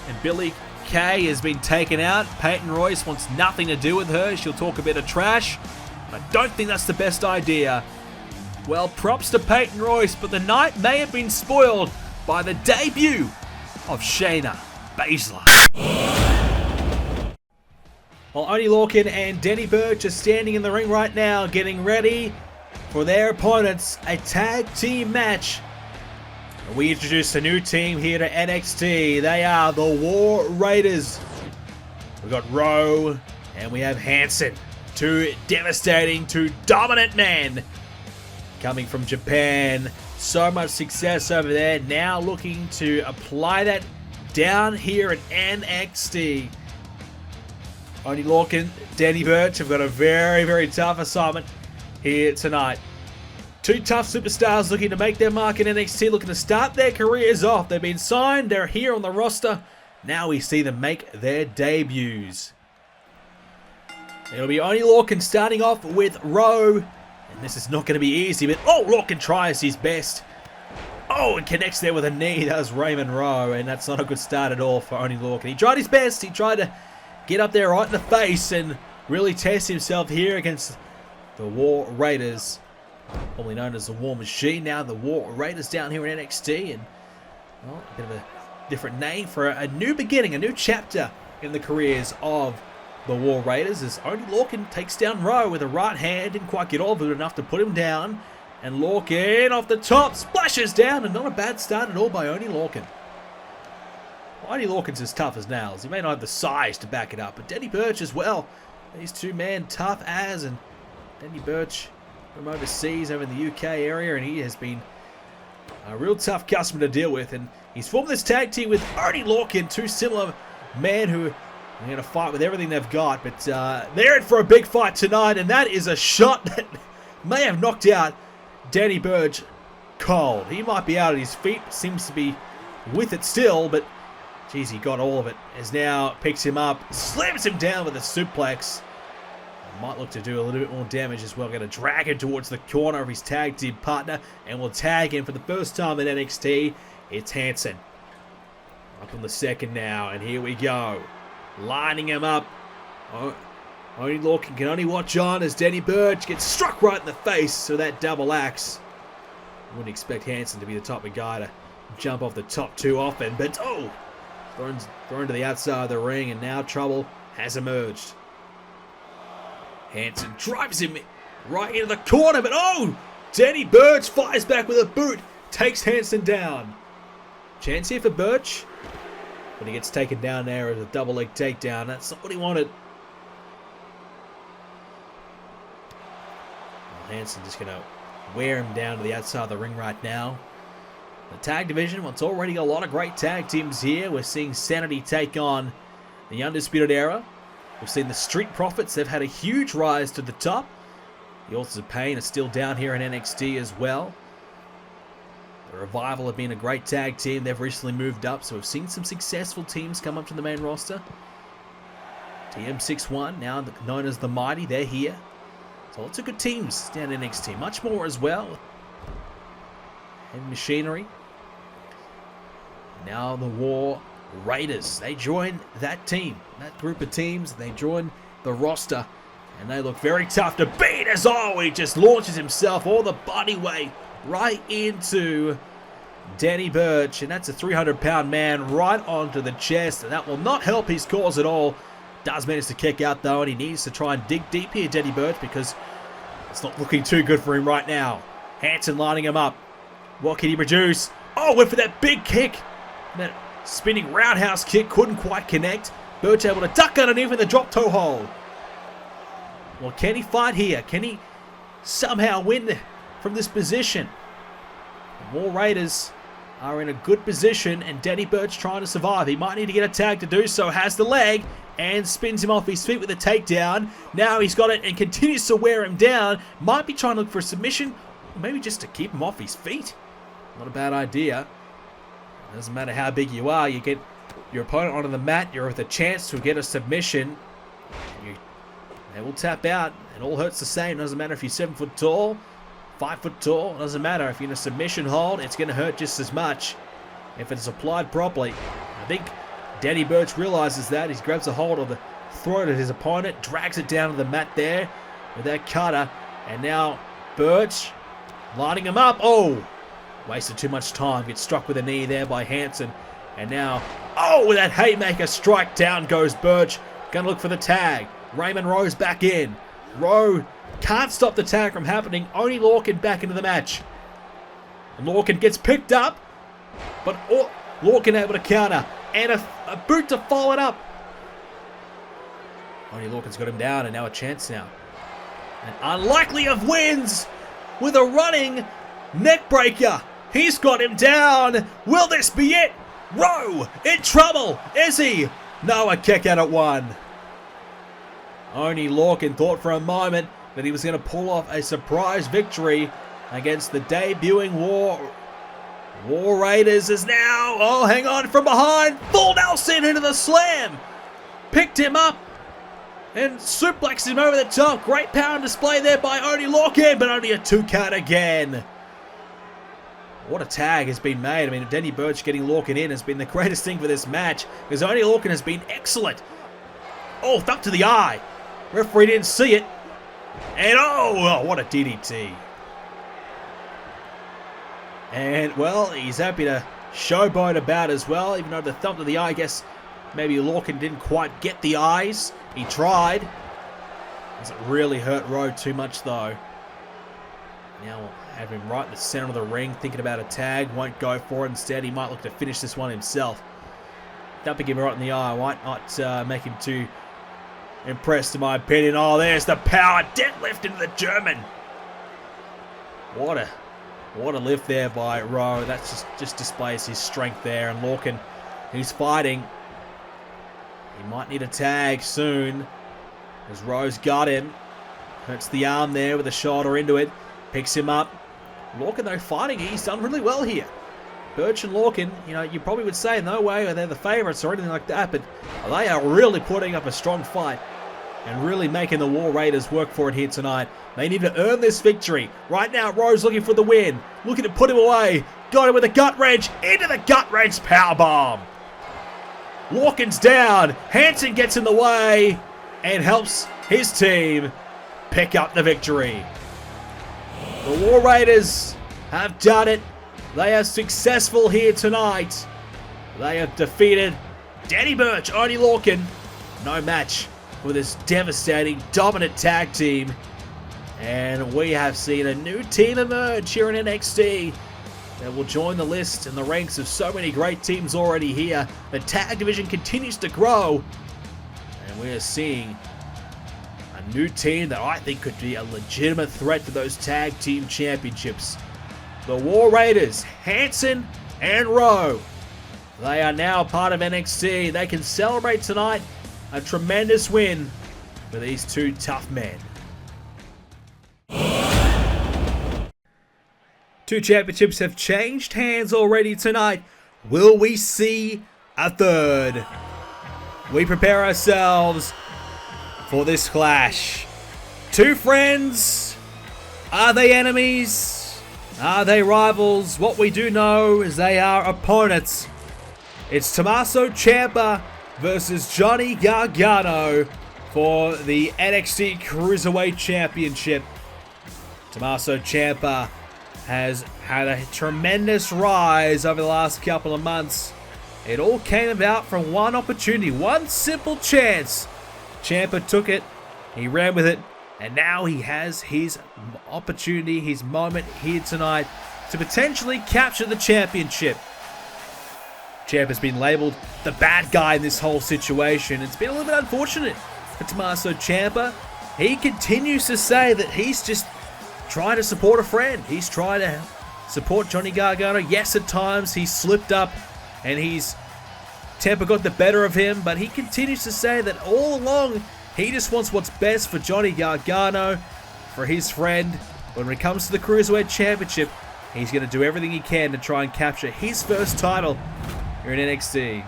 [SPEAKER 1] and Billie Kay has been taken out. Peyton Royce wants nothing to do with her. She'll talk a bit of trash. I don't think that's the best idea. Well, props to Peyton Royce, but the night may have been spoiled by the debut of Shayna Baszler. Well, Oney Lorcan and Burch are standing in the ring right now, getting ready for their opponents, a tag team match. We introduced a new team here to NXT. They are the War Raiders. We've got Rowe and we have Hansen. Two devastating, two dominant men coming from Japan. So much success over there. Now looking to apply that down here at NXT. Oney Lorcan, Danny Burch have got a very, very tough assignment here tonight. Two tough superstars looking to make their mark in NXT, looking to start their careers off. They've been signed, they're here on the roster. Now we see them make their debuts. It'll be Oney Lorcan starting off with Rowe. And this is not going to be easy, but oh, Lorcan tries his best. Oh, and connects there with a knee. That was Raymond Rowe, and that's not a good start at all for Oney Lorcan. He tried his best. He tried to get up there right in the face and really test himself here against the War Raiders. Formerly known as the War Machine, now the War Raiders down here in NXT, and well, a bit of a different name for a new beginning, a new chapter in the careers of the War Raiders, as Oney Lorcan takes down Rowe with a right hand. Didn't quite get all of it enough to put him down, and Lorcan off the top splashes down, and not a bad start at all by Oney Lorcan. Oney Lorcan's as tough as nails. He may not have the size to back it up, but Danny Burch as well. These two men tough as, and Danny Burch from overseas over in the UK area, and he has been a real tough customer to deal with, and he's formed this tag team with Oney Lorcan, two similar men who are going to fight with everything they've got, but they're in for a big fight tonight, and that is a shot that may have knocked out Danny Burch cold. He might be out at his feet, seems to be with it still, but geez, he got all of it, as now picks him up, slams him down with a suplex. Might look to do a little bit more damage as well. Going to drag him towards the corner of his tag team partner, and we'll tag him for the first time in NXT. It's Hansen. Up on the second now, and here we go. Lining him up. Oney Lorcan can only watch on as Danny Burch gets struck right in the face, so that double axe. Wouldn't expect Hansen to be the type of guy to jump off the top too often, but oh! Thrown to the outside of the ring, and now trouble has emerged. Hansen drives him right into the corner, but oh! Danny Burch fires back with a boot, takes Hansen down. Chance here for Burch, but he gets taken down there as a double leg takedown. That's not what he wanted. Well, Hansen just going to wear him down to the outside of the ring right now. The tag division, well, it's already got a lot of great tag teams here. We're seeing SAnitY take on the Undisputed Era. We've seen the Street Profits. They've had a huge rise to the top. The Authors of Pain are still down here in NXT as well. The Revival have been a great tag team. They've recently moved up, so we've seen some successful teams come up to the main roster. TM61, now known as the Mighty, they're here. So lots of good teams down in NXT. Much more as well. And Machinery. Now the War Raiders, they join that team, that group of teams. They join the roster, and they look very tough to beat, as he just launches himself all the body weight right into Danny Burch, and that's a 300-pound man right onto the chest, and that will not help his cause at all. Does manage to kick out though, and he needs to try and dig deep here, Danny Burch, because it's not looking too good for him right now. Hansen lining him up. What can he produce? Oh, went for that big kick. That spinning roundhouse kick couldn't quite connect. Burch able to duck underneath in the drop toe hold. Well, can he fight here? Can he somehow win from this position? The War Raiders are in a good position, and Danny Burch trying to survive. He might need to get a tag to do so. Has the leg and spins him off his feet with a takedown. Now he's got it and continues to wear him down. Might be trying to look for a submission, or maybe just to keep him off his feet. Not a bad idea. It doesn't matter how big you are, you get your opponent onto the mat, you're with a chance to get a submission. They will tap out. It all hurts the same. Doesn't matter if you're 7 foot tall, 5 foot tall. Doesn't matter if you're in a submission hold. It's going to hurt just as much if it's applied properly. I think Danny Burch realizes that. He grabs a hold of the throat of his opponent, drags it down to the mat there with that cutter, and now Burch lining him up. Oh! Wasted too much time. Gets struck with a knee there by Hansen. And now, oh, with that haymaker strike, down goes Burch. Gonna look for the tag. Raymond Rowe's back in. Rowe can't stop the tag from happening. Oney Lorcan back into the match. And Lorcan gets picked up. But Lorcan able to counter. And a boot to follow it up. Oney Lorcan's got him down, and now a chance now. And unlikely of wins with a running neck breaker. He's got him down. Will this be it? Rowe in trouble. Is he? No, a kick out at 1. Oney Lorcan thought for a moment that he was going to pull off a surprise victory against the debuting War Raiders. Is now, oh, hang on, from behind. Full Nelson into the slam. Picked him up and suplexed him over the top. Great power on display there by Oney Lorcan, but only a 2 count again. What a tag has been made. I mean, Denny Burch getting Lorcan in has been the greatest thing for this match, because Oney Lorcan has been excellent. Oh, thump to the eye. Referee didn't see it. And oh, what a DDT. And, well, he's happy to showboat about as well, even though the thump to the eye, I guess maybe Lorcan didn't quite get the eyes. He tried. Doesn't really hurt Rowe too much, though. Now we'll have him right in the center of the ring, thinking about a tag. Won't go for it. Instead, he might look to finish this one himself. Dumping him right in the eye. Might not make him too impressed, in my opinion. Oh, there's the power deadlift into the German. What a lift there by Rowe. That just displays his strength there. And Lorcan, he's fighting. He might need a tag soon, as Rowe's got him. Hurts the arm there with a shoulder into it. Picks him up. Lorcan, though, fighting. He's done really well here. Burch and Lorcan, you know, you probably would say no way are they the favourites or anything like that, but they are really putting up a strong fight and really making the War Raiders work for it here tonight. They need to earn this victory. Right now, Rowe's looking for the win. Looking to put him away. Got him with a gut wrench. Into the gut wrench powerbomb. Lorcan's down. Hansen gets in the way and helps his team pick up the victory. The War Raiders have done it. They are successful here tonight. They have defeated Denny Burch, Oney Lorcan. No match for this devastating, dominant tag team. And we have seen a new team emerge here in NXT that will join the list and the ranks of so many great teams already here. The tag division continues to grow. And we are seeing a new team that I think could be a legitimate threat to those tag team championships. The War Raiders, Hansen and Rowe. They are now part of NXT. They can celebrate tonight a tremendous win for these two tough men. 2 championships have changed hands already tonight. Will we see a third? We prepare ourselves for this clash. 2 friends. Are they enemies? Are they rivals? What we do know is they are opponents. It's Tommaso Ciampa versus Johnny Gargano for the NXT Cruiserweight Championship. Tommaso Ciampa has had a tremendous rise over the last couple of months. It all came about from one opportunity, one simple chance. Ciampa took it, he ran with it, and now he has his opportunity, his moment here tonight to potentially capture the championship. Ciampa's been labelled the bad guy in this whole situation. It's been a little bit unfortunate for Tommaso Ciampa. He continues to say that he's just trying to support a friend. He's trying to support Johnny Gargano. Yes, at times he's slipped up and temper got the better of him, but he continues to say that all along he just wants what's best for Johnny Gargano, for his friend. When it comes to the Cruiserweight Championship, he's going to do everything he can to try and capture his first title here in NXT.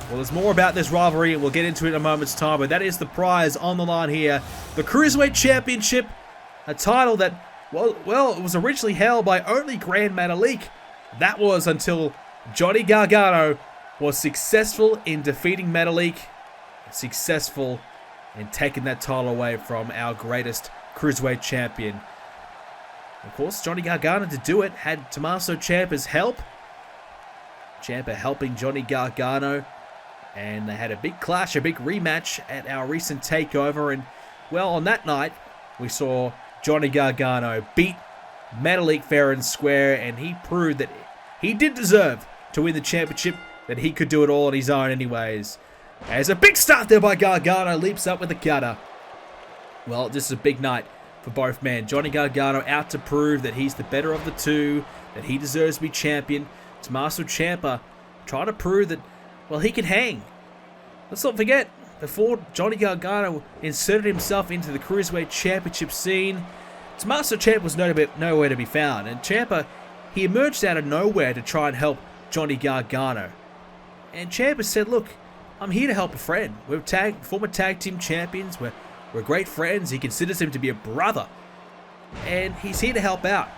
[SPEAKER 1] Well, there's more about this rivalry, and we'll get into it in a moment's time, but that is the prize on the line here. The Cruiserweight Championship, a title that, well, it was originally held by only Grand Metalik. That was until Johnny Gargano was successful in defeating Metalik, successful in taking that title away from our greatest Cruiserweight champion. Of course, Johnny Gargano to do it had Tommaso Ciampa's help. Ciampa helping Johnny Gargano, and they had a big clash, a big rematch at our recent takeover. And well, on that night, we saw Johnny Gargano beat Metalik fair and square, and he proved that he did deserve to win the championship, that he could do it all on his own anyways. There's a big start there by Gargano. Leaps up with a cutter. Well, this is a big night for both men. Johnny Gargano out to prove that he's the better of the two, that he deserves to be champion. Tommaso Ciampa trying to prove that, well, he can hang. Let's not forget, before Johnny Gargano inserted himself into the Cruiserweight Championship scene, Tommaso Ciampa was nowhere to be found. And Ciampa, he emerged out of nowhere to try and help Johnny Gargano. And Ciampa said, look, I'm here to help a friend. We're former tag team champions. We're great friends. He considers him to be a brother. And he's here to help out.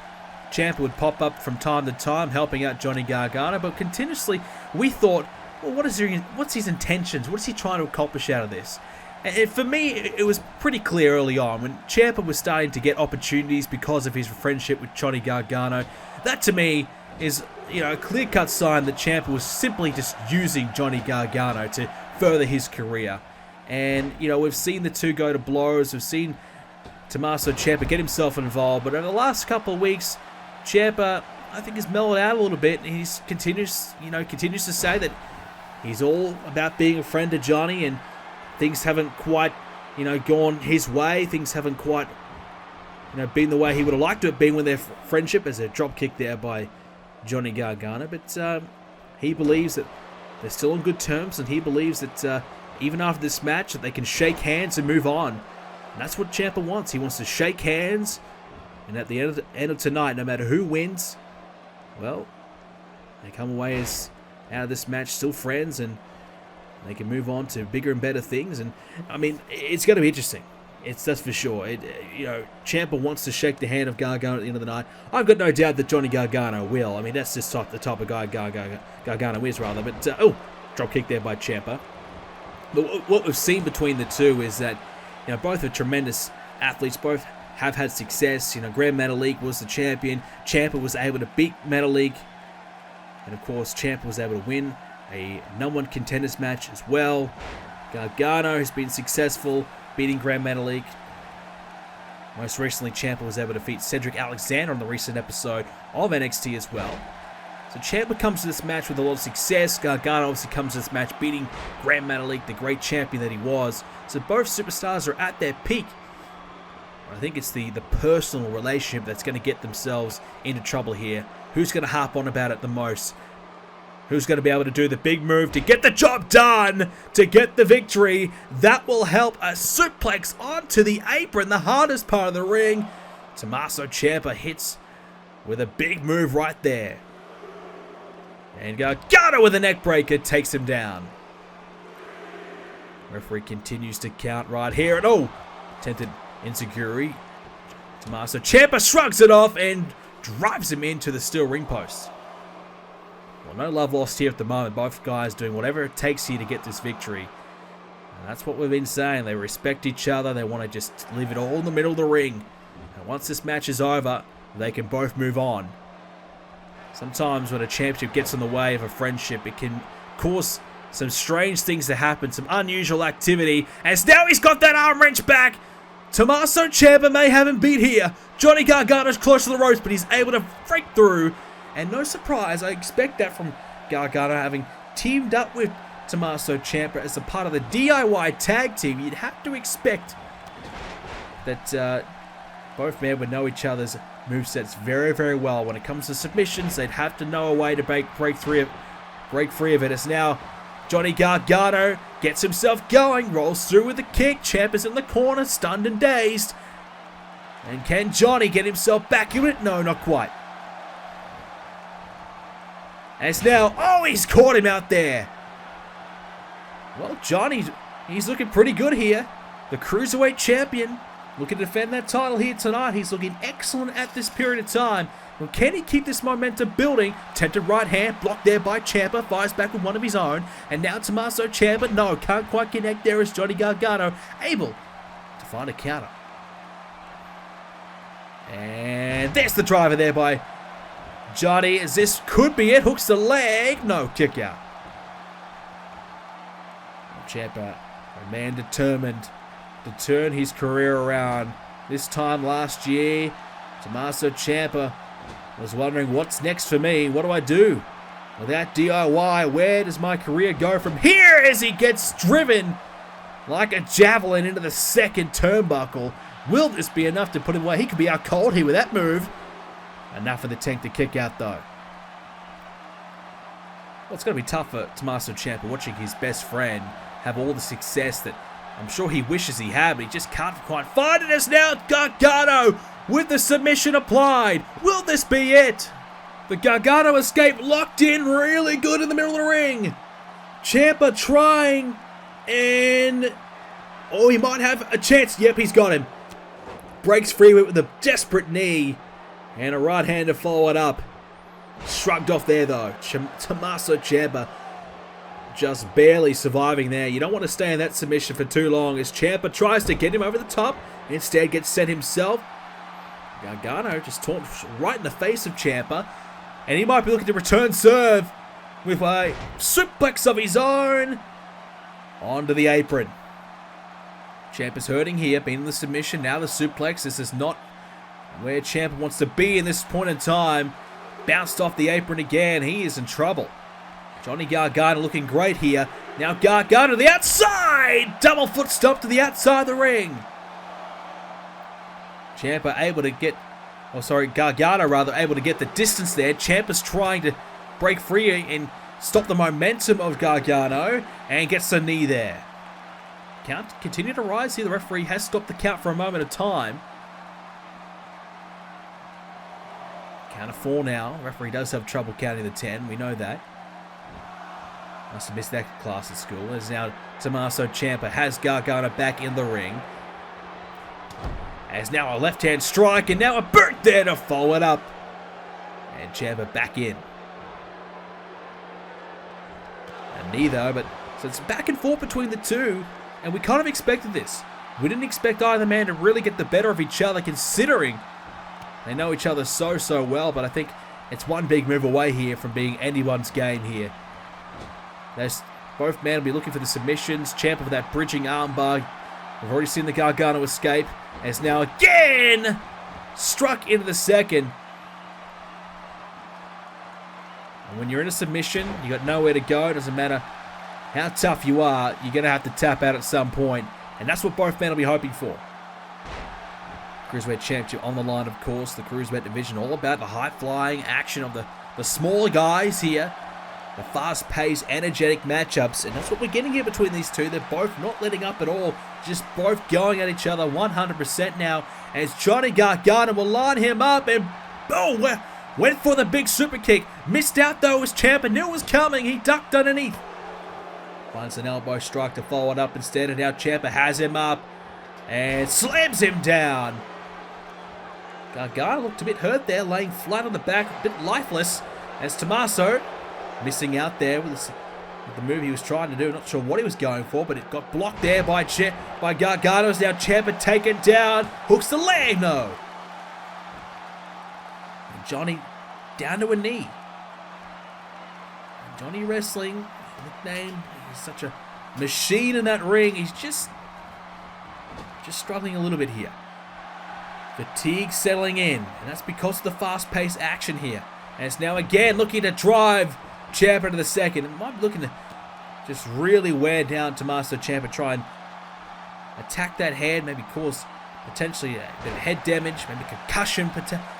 [SPEAKER 1] Ciampa would pop up from time to time, helping out Johnny Gargano, but continuously we thought, well, what's his intentions? What is he trying to accomplish out of this? And for me, it was pretty clear early on when Ciampa was starting to get opportunities because of his friendship with Johnny Gargano. That to me is, a clear-cut sign that Ciampa was simply just using Johnny Gargano to further his career. And, we've seen the two go to blows. We've seen Tommaso Ciampa get himself involved. But over the last couple of weeks, Ciampa, I think, has mellowed out a little bit. And he continues to say that he's all about being a friend to Johnny, and things haven't quite, gone his way. Things haven't quite, been the way he would have liked to have been with their friendship, as a drop kick there by Johnny Gargano. But he believes that they're still on good terms, and he believes that even after this match, that they can shake hands and move on. And that's what Ciampa wants. He wants to shake hands, and at the end of tonight, no matter who wins, well, they come away out of this match still friends, and they can move on to bigger and better things. And I mean, it's going to be interesting. That's for sure. Ciampa wants to shake the hand of Gargano at the end of the night. I've got no doubt that Johnny Gargano will. I mean, that's just the type of guy Gargano is, rather. But drop kick there by Ciampa. But what we've seen between the two is that both are tremendous athletes. Both have had success. Grand Metalik was the champion. Ciampa was able to beat Metalik. And of course, Ciampa was able to win a #1 contenders match as well. Gargano has been successful beating Grand Metalik. Most recently, Ciampa was able to defeat Cedric Alexander on the recent episode of NXT as well. So Ciampa comes to this match with a lot of success. Gargano obviously comes to this match beating Grand Metalik, the great champion that he was. So both superstars are at their peak. I think it's the personal relationship that's going to get themselves into trouble here. Who's going to harp on about it the most? Who's going to be able to do the big move to get the job done, to get the victory? That will help a suplex onto the apron, the hardest part of the ring. Tommaso Ciampa hits with a big move right there. And Gargano with a neck breaker takes him down. Referee continues to count right here. And attempted enziguri. Tommaso Ciampa shrugs it off and drives him into the steel ring post. Well, no love lost here at the moment. Both guys doing whatever it takes here to get this victory. And that's what we've been saying. They respect each other. They want to just leave it all in the middle of the ring. And once this match is over, they can both move on. Sometimes when a championship gets in the way of a friendship, it can cause some strange things to happen, some unusual activity. As now he's got that arm wrench back. Tommaso Ciampa may have him beat here. Johnny Gargano's close to the ropes, but he's able to break through. And no surprise, I expect that from Gargano, having teamed up with Tommaso Ciampa as a part of the DIY tag team. You'd have to expect that both men would know each other's movesets very, very well. When it comes to submissions, they'd have to know a way to break free of it. As now Johnny Gargano gets himself going, rolls through with a kick. Ciampa's in the corner, stunned and dazed. And can Johnny get himself back in it? No, not quite. As now, he's caught him out there. Well, Johnny, he's looking pretty good here. The Cruiserweight Champion, looking to defend that title here tonight. He's looking excellent at this period of time. Well, can he keep this momentum building? Tempted right hand, blocked there by Ciampa, fires back with one of his own. And now Tommaso Ciampa, no, can't quite connect there as Johnny Gargano able to find a counter. And there's the driver there by Johnny, as this could be it. Hooks the leg. No, kick out. Ciampa, a man determined to turn his career around. This time last year, Tommaso Ciampa was wondering, what's next for me? What do I do? Without DIY, where does my career go from here as he gets driven like a javelin into the second turnbuckle? Will this be enough to put him away? He could be out cold here with that move. Enough for the Tank to kick out, though. Well, it's going to be tough for Tommaso Ciampa watching his best friend have all the success that I'm sure he wishes he had, but he just can't quite find it. As now Gargano with the submission applied. Will this be it? The Gargano escape locked in really good in the middle of the ring. Ciampa trying, and oh, he might have a chance. Yep, he's got him. Breaks free with a desperate knee and a right hand to follow it up. Shrugged off there though. Tommaso Ciampa just barely surviving there. You don't want to stay in that submission for too long as Ciampa tries to get him over the top. Instead gets sent himself. Gargano just taunted right in the face of Ciampa. And he might be looking to return serve with a suplex of his own onto the apron. Ciampa's hurting here, being in the submission. Now the suplex. This is not where Ciampa wants to be in this point in time. Bounced off the apron again. He is in trouble. Johnny Gargano looking great here. Now Gargano to the outside. Double foot stomp to the outside of the ring. Ciampa able to get... Oh, sorry, Gargano rather able to get the distance there. Ciampa's trying to break free and stop the momentum of Gargano. And gets a knee there. Count continue to rise here. The referee has stopped the count for a moment of time. Count of 4 now. The referee does have trouble counting the 10. We know that. Must have missed that class at school. As now Tommaso Ciampa has Gargano back in the ring. As now a left-hand strike and now a Burch there to follow it up. And Ciampa back in. And knee though, but so it's back and forth between the two. And we kind of expected this. We didn't expect either man to really get the better of each other considering they know each other so well, but I think it's one big move away here from being anyone's game here. Both men will be looking for the submissions. Ciampa for that bridging armbar. We've already seen the Gargano escape. As now again struck into the second. And when you're in a submission, you got nowhere to go. It doesn't matter how tough you are, you're going to have to tap out at some point. And that's what both men will be hoping for. Cruiserweight Championship on the line, of course. The Cruiserweight division all about the high-flying action of the smaller guys here. The fast-paced, energetic matchups. And that's what we're getting here between these two. They're both not letting up at all. Just both going at each other 100% now. As Johnny Gargano will line him up. And boom! Went for the big super kick. Missed out though as Ciampa knew it was coming. He ducked underneath. Finds an elbow strike to follow it up instead. And now Ciampa has him up. And slams him down. Gargano looked a bit hurt there. Laying flat on the back. A bit lifeless. As Tommaso missing out there with the move he was trying to do. Not sure what he was going for, but it got blocked there by Gargano. Now Ciampa taken down. Hooks the leg. No. And Johnny down to a knee. And Johnny Wrestling, nickname, he's such a machine in that ring. He's just struggling a little bit here. Fatigue settling in, and that's because of the fast-paced action here. And it's now again looking to drive Ciampa to the second. It might be looking to just really wear down Tommaso Ciampa, try and attack that head, maybe cause potentially a bit of head damage, maybe concussion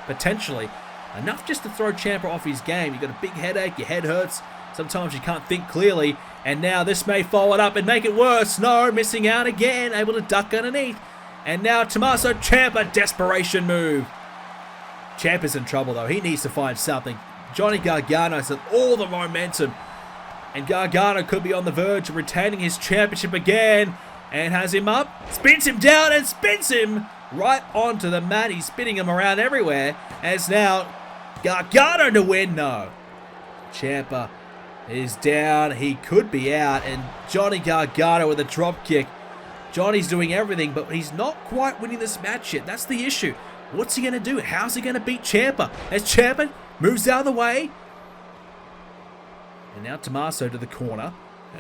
[SPEAKER 1] potentially. Enough just to throw Ciampa off his game. You've got a big headache, your head hurts, sometimes you can't think clearly, and now this may follow it up and make it worse. No, missing out again, able to duck underneath. And now Tommaso Ciampa, desperation move. Ciampa's in trouble though, he needs to find something. Johnny Gargano has all the momentum, and Gargano could be on the verge of retaining his championship again, and has him up, spins him down, and spins him right onto the mat. He's spinning him around everywhere, as now Gargano to win. No, Ciampa is down, he could be out, and Johnny Gargano with a drop kick. Johnny's doing everything, but he's not quite winning this match yet. That's the issue. What's he going to do? How's he going to beat Ciampa? As Ciampa moves out of the way. And now Tommaso to the corner.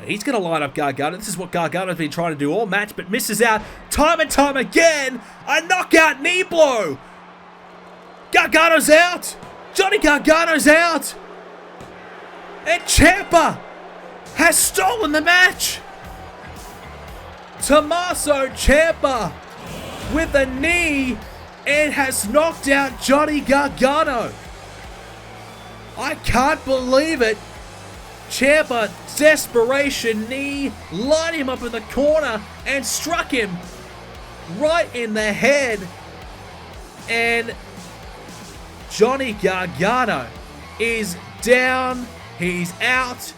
[SPEAKER 1] He's going to line up Gargano. This is what Gargano's been trying to do all match, but misses out time and time again. A knockout knee blow. Gargano's out. Johnny Gargano's out. And Ciampa has stolen the match. Tommaso Ciampa with a knee and has knocked out Johnny Gargano. I can't believe it. Ciampa, desperation knee, lined him up in the corner and struck him right in the head. And Johnny Gargano is down, he's out,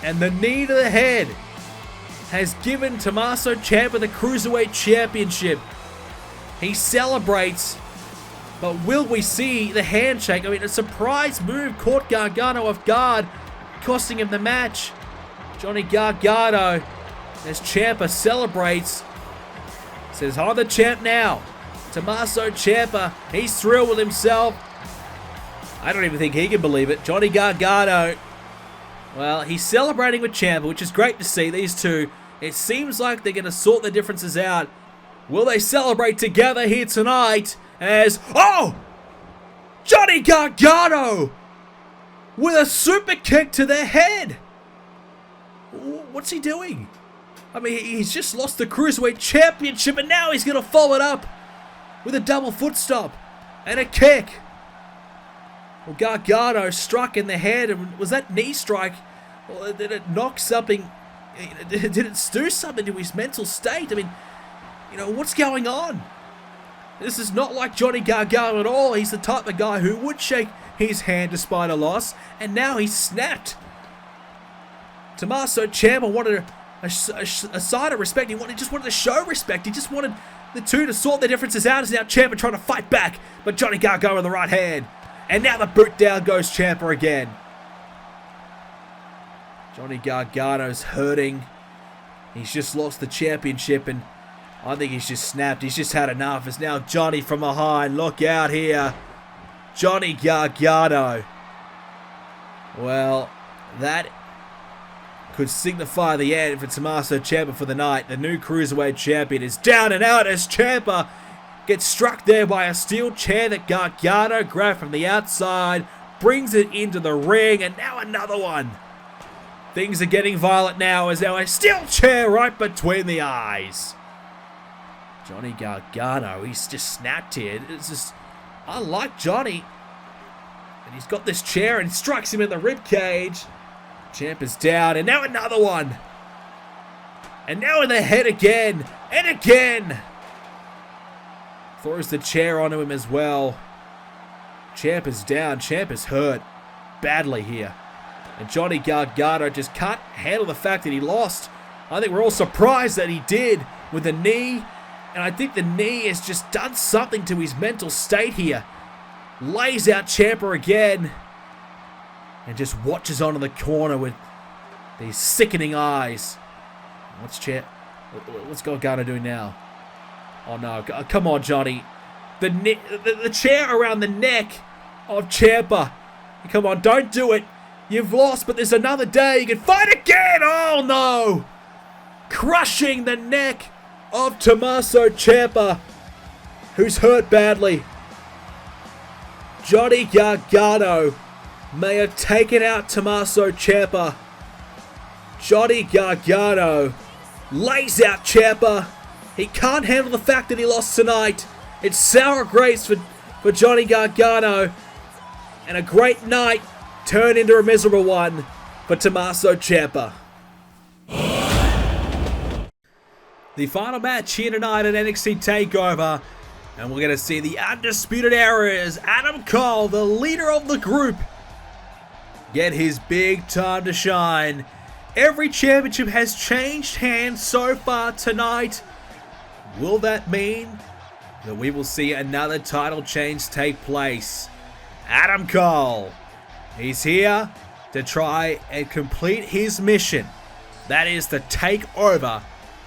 [SPEAKER 1] and the knee to the head has given Tommaso Ciampa the Cruiserweight Championship. He celebrates, but will we see the handshake? I mean, a surprise move caught Gargano off guard, costing him the match. Johnny Gargano, as Ciampa celebrates, says, I'm the champ now. Tommaso Ciampa, he's thrilled with himself. I don't even think he can believe it. Johnny Gargano, well, he's celebrating with Ciampa, which is great to see. These two, it seems like they're going to sort their differences out. Will they celebrate together here tonight as, oh, Johnny Gargano with a super kick to the head. What's he doing? I mean, he's just lost the Cruiserweight Championship and now he's going to follow it up with a double foot stomp and a kick. Well, Gargano struck in the head, and was that knee strike? Well, did it knock something? Did it do something to his mental state? I mean, you know, what's going on? This is not like Johnny Gargano at all. He's the type of guy who would shake his hand despite a loss, and now he's snapped. Tommaso Ciampa wanted a sign of respect. He just wanted to show respect. He just wanted the two to sort their differences out. As now Ciampa trying to fight back, but Johnny Gargano with the right hand. And now the boot down goes Ciampa again. Johnny Gargano's hurting. He's just lost the championship and I think he's just snapped. He's just had enough. It's now Johnny from behind. Look out here. Johnny Gargano. Well, that could signify the end for Tommaso Ciampa for the night. The new Cruiserweight Champion is down and out as Ciampa gets struck there by a steel chair that Gargano grabbed from the outside, brings it into the ring, and now another one. Things are getting violent now as now a steel chair right between the eyes. Johnny Gargano, he's just snapped here. It's just, I like Johnny. And he's got this chair and strikes him in the ribcage. Ciampa's down, and now another one. And now in the head again, and again. Throws the chair onto him as well. Ciampa's down. Ciampa's hurt badly here. And Johnny Gargano just can't handle the fact that he lost. I think we're all surprised that he did with the knee. And I think the knee has just done something to his mental state here. Lays out Ciampa again. And just watches on in the corner with these sickening eyes. What's Gargano doing now? Oh no, come on Johnny. The chair around the neck of Ciampa. Come on, don't do it. You've lost, but there's another day. You can fight again. Oh no. Crushing the neck of Tommaso Ciampa, who's hurt badly. Johnny Gargano may have taken out Tommaso Ciampa. Johnny Gargano lays out Ciampa. He can't handle the fact that he lost tonight. It's sour grapes for Johnny Gargano. And a great night turned into a miserable one for Tommaso Ciampa. The final match here tonight at NXT Takeover. And we're going to see the Undisputed Era as Adam Cole, the leader of the group, get his big time to shine. Every championship has changed hands so far tonight. Will that mean that we will see another title change take place? Adam Cole, he's here to try and complete his mission. That is to take over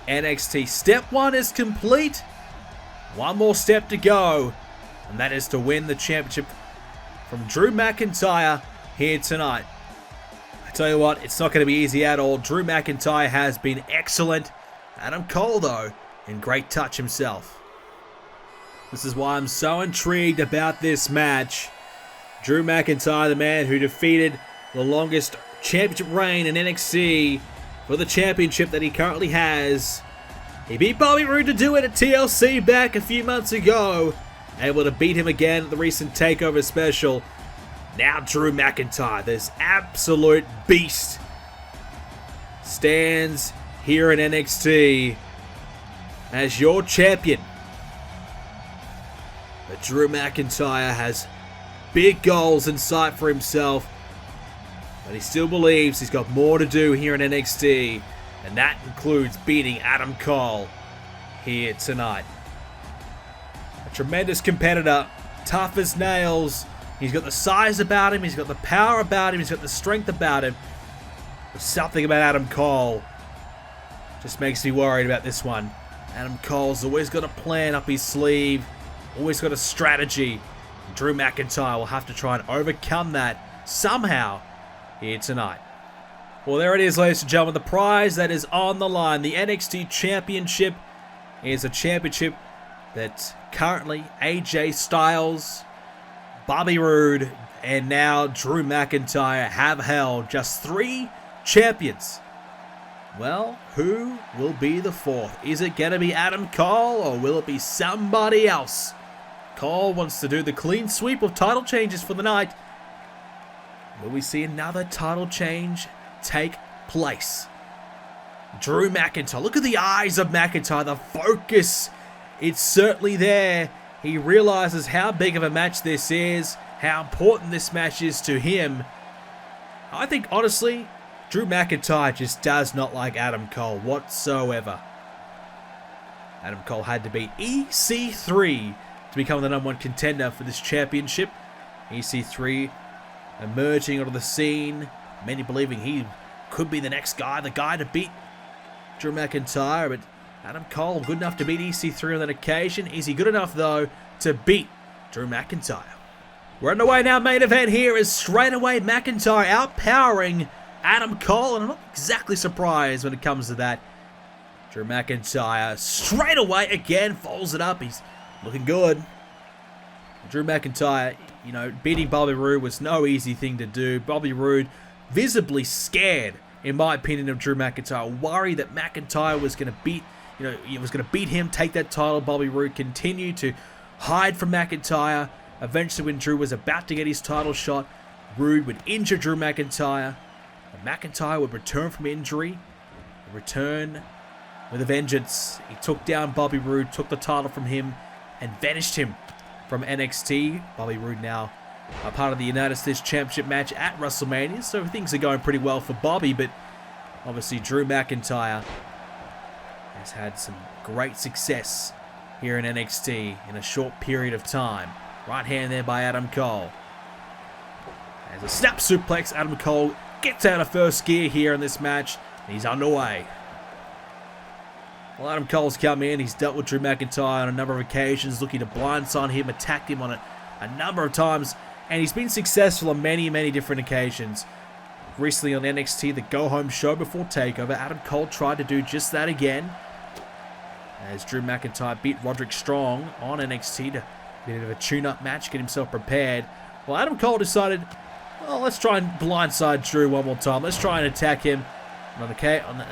[SPEAKER 1] NXT. Step 1 is complete. One more step to go, and that is to win the championship from Drew McIntyre here tonight. I tell you what, it's not going to be easy at all. Drew McIntyre has been excellent. Adam Cole, though, in great touch himself. This is why I'm so intrigued about this match. Drew McIntyre, the man who defeated the longest championship reign in NXT for the championship that he currently has. He beat Bobby Roode to do it at TLC back a few months ago. Able to beat him again at the recent TakeOver special. Now Drew McIntyre, this absolute beast, stands here in NXT as your champion. But Drew McIntyre has big goals in sight for himself. But he still believes he's got more to do here in NXT. And that includes beating Adam Cole here tonight. A tremendous competitor, tough as nails. He's got the size about him, he's got the power about him, he's got the strength about him. There's something about Adam Cole just makes me worried about this one. Adam Cole's always got a plan up his sleeve, always got a strategy. And Drew McIntyre will have to try and overcome that somehow here tonight. Well, there it is, ladies and gentlemen, the prize that is on the line. The NXT Championship is a championship that currently AJ Styles, Bobby Roode, and now Drew McIntyre have held. Just 3 champions. Well, who will be the 4th? Is it going to be Adam Cole, or will it be somebody else? Cole wants to do the clean sweep of title changes for the night. Will we see another title change take place? Drew McIntyre. Look at the eyes of McIntyre. The focus. It's certainly there. He realizes how big of a match this is. How important this match is to him. I think, honestly, Drew McIntyre just does not like Adam Cole whatsoever. Adam Cole had to beat EC3 to become the #1 contender for this championship. EC3 emerging onto the scene. Many believing he could be the next guy, the guy to beat Drew McIntyre. But Adam Cole, good enough to beat EC3 on that occasion. Is he good enough, though, to beat Drew McIntyre? We're underway now. Main event here is straight away McIntyre outpowering Adam Cole. And I'm not exactly surprised when it comes to that. Drew McIntyre straight away again folds it up. He's looking good. Drew McIntyre, you know, beating Bobby Roode was no easy thing to do. Bobby Roode visibly scared, in my opinion, of Drew McIntyre. Worried that McIntyre was going to beat, beat him, take that title. Bobby Roode continued to hide from McIntyre. Eventually, when Drew was about to get his title shot, Roode would injure Drew McIntyre. And McIntyre would return from injury, return with a vengeance. He took down Bobby Roode, took the title from him, and vanished him from NXT. Bobby Roode now a part of the United States Championship match at WrestleMania, so things are going pretty well for Bobby, but obviously Drew McIntyre has had some great success here in NXT in a short period of time. Right hand there by Adam Cole. As a snap suplex, Adam Cole gets out of first gear here in this match, and he's underway. Well, Adam Cole's come in. He's dealt with Drew McIntyre on a number of occasions, looking to blindside him, attack him on a number of times, and he's been successful on many, many different occasions. Recently on NXT, the go-home show before TakeOver, Adam Cole tried to do just that again, as Drew McIntyre beat Roderick Strong on NXT to get a bit of a tune-up match, get himself prepared. Well, Adam Cole decided, well, let's try and blindside Drew one more time. Let's try and attack him.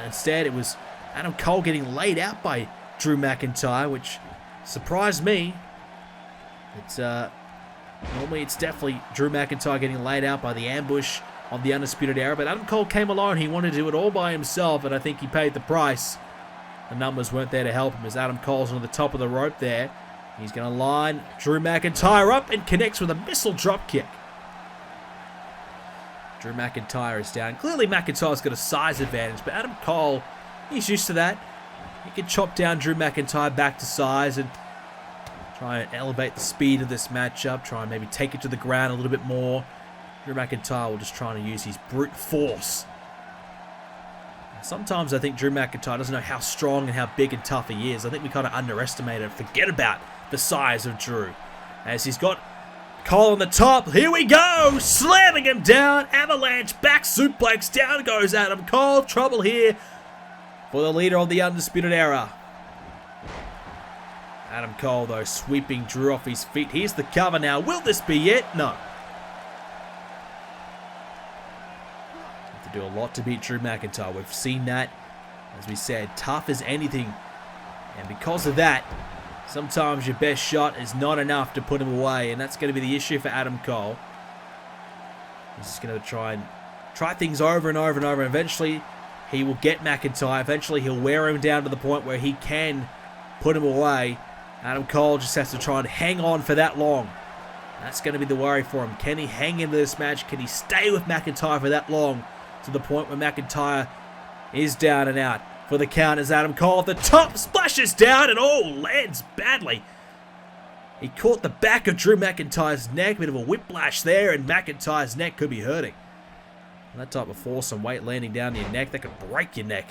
[SPEAKER 1] Instead, it was Adam Cole getting laid out by Drew McIntyre, which surprised me. Normally it's definitely Drew McIntyre getting laid out by the ambush on the Undisputed Era, but Adam Cole came along. He wanted to do it all by himself, and I think he paid the price. The numbers weren't there to help him as Adam Cole's on the top of the rope there. He's going to line Drew McIntyre up and connects with a missile dropkick. Drew McIntyre is down. Clearly McIntyre's got a size advantage, but Adam Cole, he's used to that. He can chop down Drew McIntyre back to size and try and elevate the speed of this matchup. Try and maybe take it to the ground a little bit more. Drew McIntyre will just try to use his brute force. Sometimes I think Drew McIntyre doesn't know how strong and how big and tough he is. I think we kind of underestimate and forget about the size of Drew. As he's got Cole on the top. Here we go! Slamming him down. Avalanche back suplex. Down goes Adam Cole. Trouble here for the leader of the Undisputed Era. Adam Cole, though, sweeping Drew off his feet. Here's the cover now. Will this be it? No. to do a lot to beat Drew McIntyre. We've seen that, as we said, tough as anything. And because of that, sometimes your best shot is not enough to put him away. And that's going to be the issue for Adam Cole. He's just going to try things over and over and over. Eventually, he will get McIntyre. Eventually, he'll wear him down to the point where he can put him away. Adam Cole just has to try and hang on for that long. That's going to be the worry for him. Can he hang into this match? Can he stay with McIntyre for that long to the point where McIntyre is down and out? For the count as Adam Cole at the top splashes down and lands badly. He caught the back of Drew McIntyre's neck. Bit of a whiplash there, and McIntyre's neck could be hurting. And that type of force and weight landing down your neck, that could break your neck.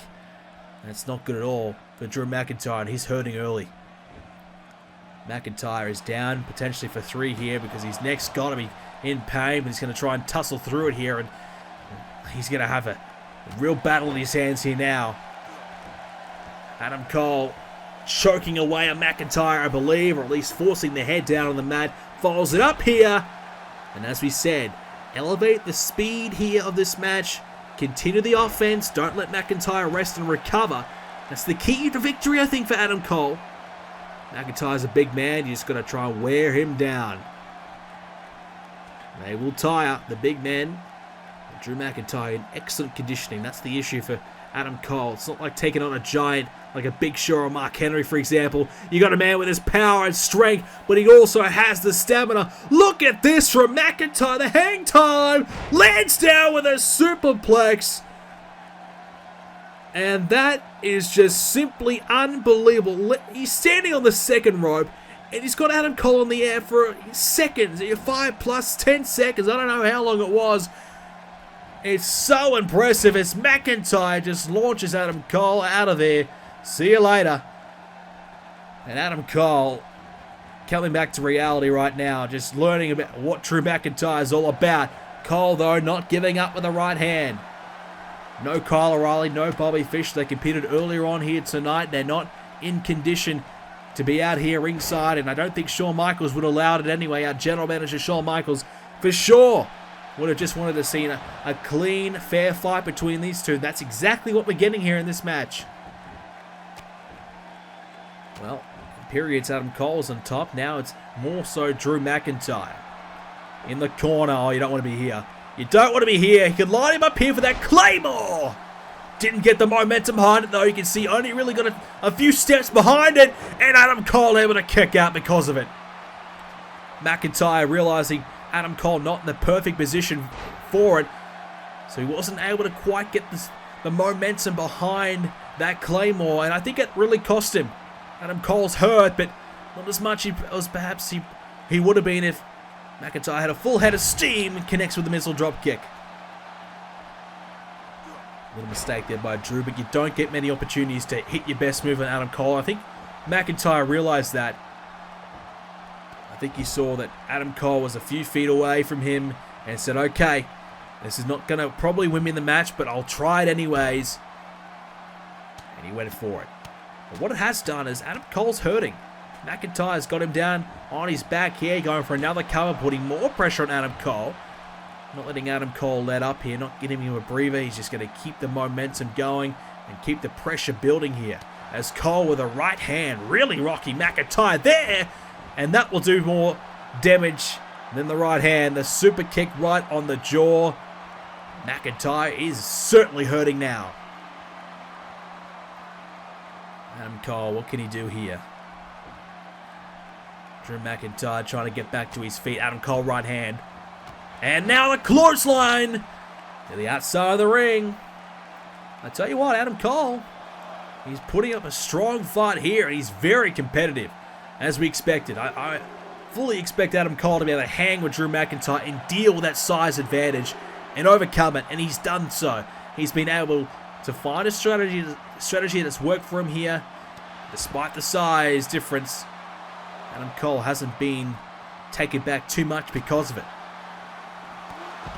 [SPEAKER 1] That's not good at all for Drew McIntyre, and he's hurting early. McIntyre is down, potentially for 3 here, because his neck's got to be in pain, but he's going to try and tussle through it here, and he's going to have a real battle in his hands here now. Adam Cole choking away at McIntyre, I believe, or at least forcing the head down on the mat. Follows it up here, and as we said, elevate the speed here of this match. Continue the offense. Don't let McIntyre rest and recover. That's the key to victory, I think, for Adam Cole. McIntyre's a big man. You just got to try and wear him down. They will tire, the big men. Drew McIntyre in excellent conditioning. That's the issue for Adam Cole. It's not like taking on a giant like a Big Show or Mark Henry, for example. You got a man with his power and strength, but he also has the stamina. Look at this from McIntyre. The hang time lands down with a superplex. And that is just simply unbelievable. He's standing on the second rope, and he's got Adam Cole in the air for seconds. 5 plus 10 seconds. I don't know how long it was. It's so impressive as McIntyre just launches Adam Cole out of there. See you later. And Adam Cole coming back to reality right now, just learning about what Drew McIntyre is all about. Cole, though, not giving up with the right hand. No Kyle O'Reilly, no Bobby Fish. They competed earlier on here tonight. They're not in condition to be out here ringside, and I don't think Shawn Michaels would have allowed it anyway. Our general manager, Shawn Michaels, for sure would have just wanted to see a clean, fair fight between these two. That's exactly what we're getting here in this match. Well, in periods, Adam Cole's on top. Now it's more so Drew McIntyre in the corner. Oh, you don't want to be here. You don't want to be here. He could line him up here for that Claymore. Didn't get the momentum behind it, though. You can see Oney really got a few steps behind it, and Adam Cole able to kick out because of it. McIntyre realizing Adam Cole not in the perfect position for it, so he wasn't able to quite get the momentum behind that Claymore, and I think it really cost him. Adam Cole's hurt, but not as much as perhaps he would have been if McIntyre had a full head of steam and connects with the missile dropkick. Little mistake there by Drew, but you don't get many opportunities to hit your best move on Adam Cole. I think McIntyre realized that. I think he saw that Adam Cole was a few feet away from him and said, okay, this is not going to probably win me the match, but I'll try it anyways. And he went for it. But what it has done is Adam Cole's hurting. McIntyre's got him down on his back here, going for another cover, putting more pressure on Adam Cole. Not letting Adam Cole let up here, not giving him a breather. He's just going to keep the momentum going and keep the pressure building here. As Cole with a right hand really rocking McIntyre there. And that will do more damage than the right hand. The super kick right on the jaw. McIntyre is certainly hurting now. Adam Cole, what can he do here? Drew McIntyre trying to get back to his feet. Adam Cole right hand. And now the clothesline to the outside of the ring. I tell you what, Adam Cole, he's putting up a strong fight here, and he's very competitive, as we expected. I fully expect Adam Cole to be able to hang with Drew McIntyre and deal with that size advantage and overcome it, and he's done so. He's been able to find a strategy that's worked for him here, despite the size difference. Adam Cole hasn't been taken back too much because of it.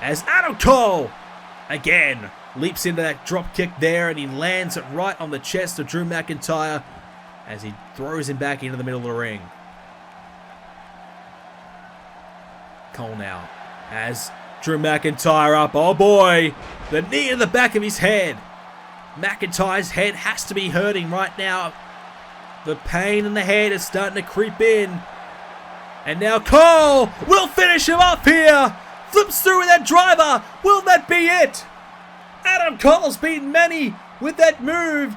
[SPEAKER 1] As Adam Cole, again, leaps into that drop kick there, and he lands it right on the chest of Drew McIntyre as he throws him back into the middle of the ring. Cole now has Drew McIntyre up. Oh boy. The knee in the back of his head. McIntyre's head has to be hurting right now. The pain in the head is starting to creep in. And now Cole will finish him up here. Flips through with that driver. Will that be it? Adam Cole's beaten many with that move.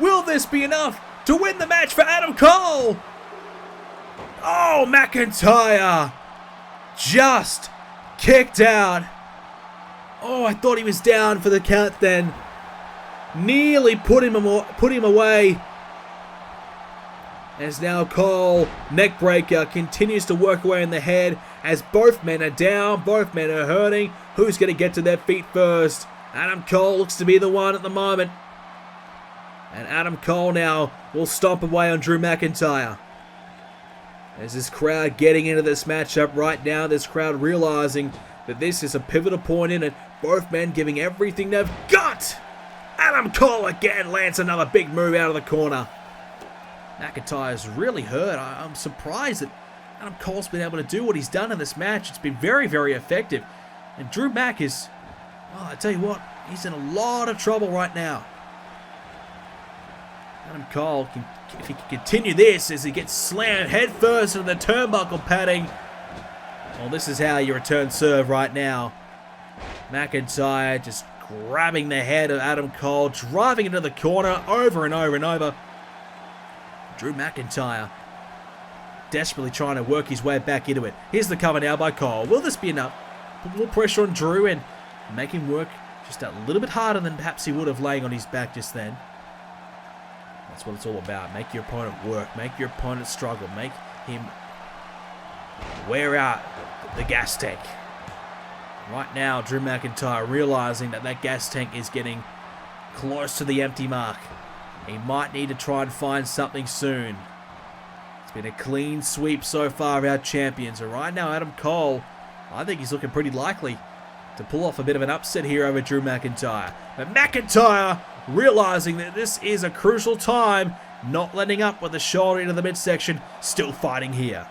[SPEAKER 1] Will this be enough to win the match for Adam Cole? Oh, McIntyre just kicked out. Oh, I thought he was down for the count then. Nearly put him away. As now Cole, neckbreaker, continues to work away in the head as both men are down, both men are hurting. Who's going to get to their feet first? Adam Cole looks to be the one at the moment. And Adam Cole now will stomp away on Drew McIntyre. As this crowd getting into this matchup right now, this crowd realizing that this is a pivotal point in it. Both men giving everything they've got. Adam Cole again lands another big move out of the corner. McIntyre's really hurt. I'm surprised that Adam Cole's been able to do what he's done in this match. It's been very, very effective. And Drew Mac is, well, I tell you what, he's in a lot of trouble right now. Adam Cole, if he can continue this as he gets slammed headfirst into the turnbuckle padding. Well, this is how you return serve right now. McIntyre just grabbing the head of Adam Cole, driving into the corner over and over and over. Drew McIntyre desperately trying to work his way back into it. Here's the cover now by Cole. Will this be enough? Put more pressure on Drew and make him work just a little bit harder than perhaps he would have laying on his back just then. That's what it's all about. Make your opponent work. Make your opponent struggle. Make him wear out the gas tank. Right now, Drew McIntyre realizing that that gas tank is getting close to the empty mark. He might need to try and find something soon. It's been a clean sweep so far of our champions. And right now, Adam Cole, I think he's looking pretty likely to pull off a bit of an upset here over Drew McIntyre. But McIntyre, realizing that this is a crucial time, not letting up with the shoulder into the midsection, still fighting here.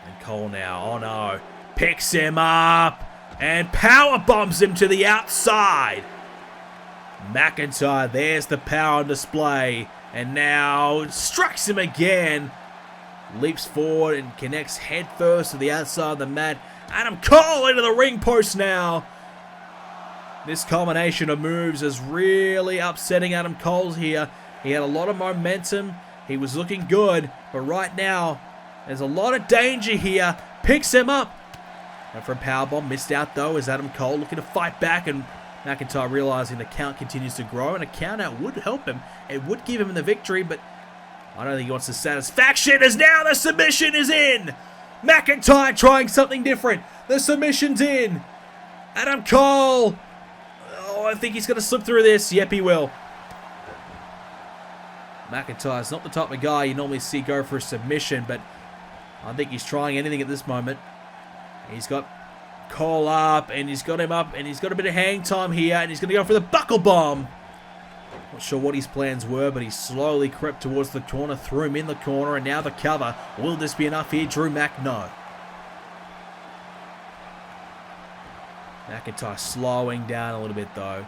[SPEAKER 1] And Cole now, oh no, picks him up and power bombs him to the outside. McIntyre, there's the power on display, and now strikes him again. Leaps forward and connects headfirst to the outside of the mat. Adam Cole into the ring post now. This combination of moves is really upsetting Adam Cole here. He had a lot of momentum. He was looking good, but right now, there's a lot of danger here. Picks him up. And for a powerbomb, missed out though, as Adam Cole looking to fight back, and McIntyre realizing the count continues to grow, and a count out would help him. It would give him the victory, but I don't think he wants the satisfaction, as now the submission is in. McIntyre trying something different. The submission's in. Adam Cole. Oh, I think he's going to slip through this. Yep, he will. McIntyre's not the type of guy you normally see go for a submission, but I think he's trying anything at this moment. He's got Cole up, and he's got him up, and he's got a bit of hang time here, and he's going to go for the buckle bomb. Not sure what his plans were, but he slowly crept towards the corner, threw him in the corner, and now the cover. Will this be enough here? Drew Mac, no. McIntyre slowing down a little bit, though.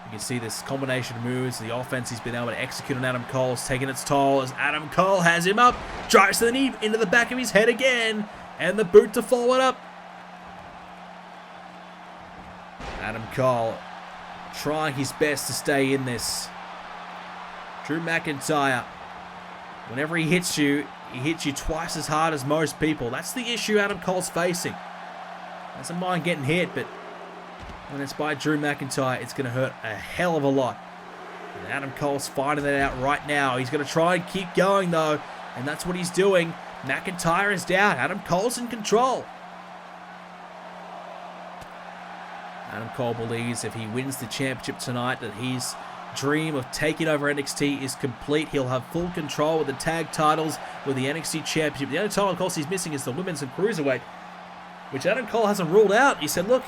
[SPEAKER 1] You can see this combination of moves, the offense he's been able to execute on Adam Cole is taking its toll, as Adam Cole has him up, drives to the knee, into the back of his head again, and the boot to follow it up. Adam Cole trying his best to stay in this. Drew McIntyre, whenever he hits you twice as hard as most people. That's the issue Adam Cole's facing. Doesn't mind getting hit, but when it's by Drew McIntyre, it's going to hurt a hell of a lot. And Adam Cole's finding that out right now. He's going to try and keep going, though, and that's what he's doing. McIntyre is down. Adam Cole's in control. Adam Cole believes if he wins the championship tonight that his dream of taking over NXT is complete. He'll have full control with the tag titles, with the NXT Championship. The only title, of course, he's missing is the Women's and Cruiserweight, which Adam Cole hasn't ruled out. He said, look,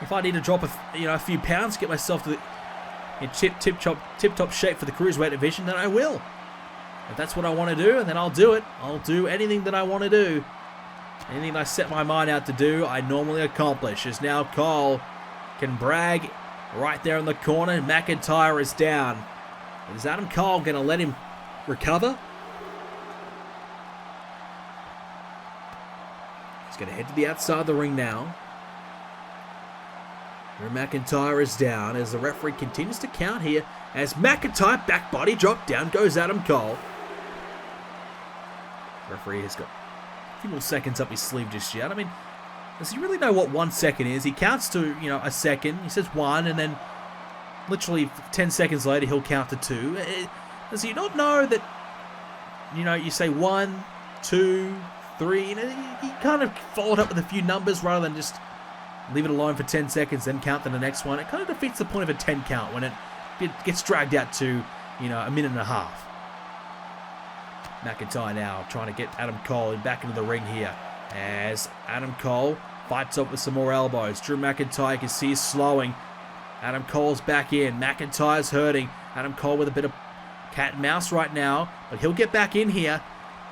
[SPEAKER 1] if I need to drop a few pounds to get myself to in tip-top shape for the Cruiserweight division, then I will. If that's what I want to do, then I'll do it. I'll do anything that I want to do. Anything I set my mind out to do, I normally accomplish. As now Cole can brag right there in the corner. McIntyre is down. Is Adam Cole going to let him recover? He's going to head to the outside of the ring now. Drew McIntyre is down as the referee continues to count here. As McIntyre back body drop, down goes Adam Cole. Referee has got a few more seconds up his sleeve just yet. I mean, does he really know what 1 second is? He counts to, a second. He says 1, and then literally 10 seconds later he'll count to 2. Does he not know that, you say 1, 2, 3. He kind of followed up with a few numbers rather than just leave it alone for 10 seconds, then count to the next one. It kind of defeats the point of a 10 count when it gets dragged out to, a minute and a half. McIntyre now trying to get Adam Cole back into the ring here. As Adam Cole fights up with some more elbows. Drew McIntyre, you can see is slowing. Adam Cole's back in. McIntyre's hurting. Adam Cole with a bit of cat and mouse right now, but he'll get back in here.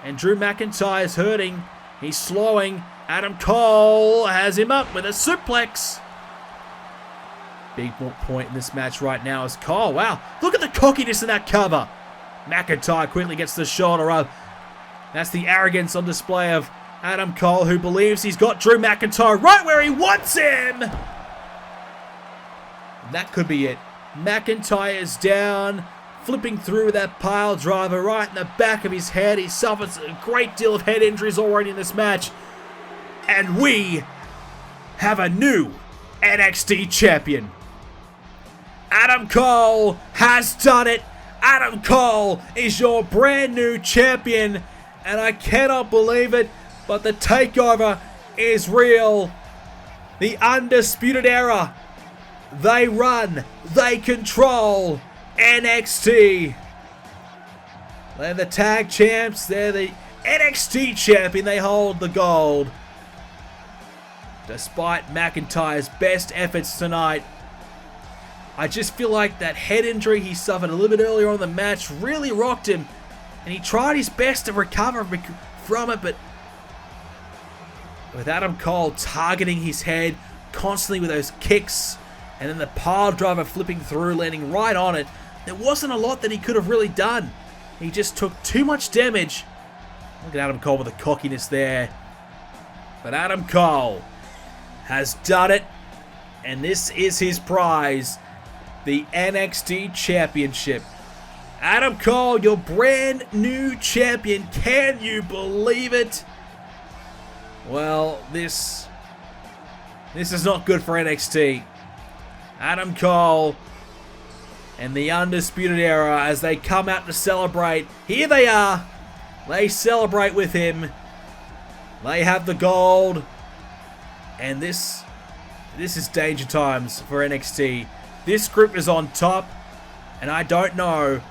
[SPEAKER 1] And Drew McIntyre's hurting. He's slowing. Adam Cole has him up with a suplex. Big point in this match right now is Cole. Wow, look at the cockiness in that cover. McIntyre quickly gets the shoulder up. That's the arrogance on display of Adam Cole, who believes he's got Drew McIntyre right where he wants him. And that could be it. McIntyre is down, flipping through that pile driver right in the back of his head. He suffers a great deal of head injuries already in this match. And we have a new NXT champion. Adam Cole has done it. Adam Cole is your brand new champion. And I cannot believe it, but the takeover is real. The Undisputed Era. They run, they control NXT. They're the tag champs. They're the NXT champion. They hold the gold. Despite McIntyre's best efforts tonight, I just feel like that head injury he suffered a little bit earlier on in the match really rocked him. And he tried his best to recover from it, but with Adam Cole targeting his head constantly with those kicks, and then the pile driver flipping through, landing right on it, there wasn't a lot that he could have really done. He just took too much damage. Look at Adam Cole with the cockiness there. But Adam Cole has done it, and this is his prize, the NXT Championship. Adam Cole, your brand new champion. Can you believe it? Well, this is not good for NXT. Adam Cole and the Undisputed Era, as they come out to celebrate. Here they are. They celebrate with him. They have the gold. And this is danger times for NXT. This group is on top, and I don't know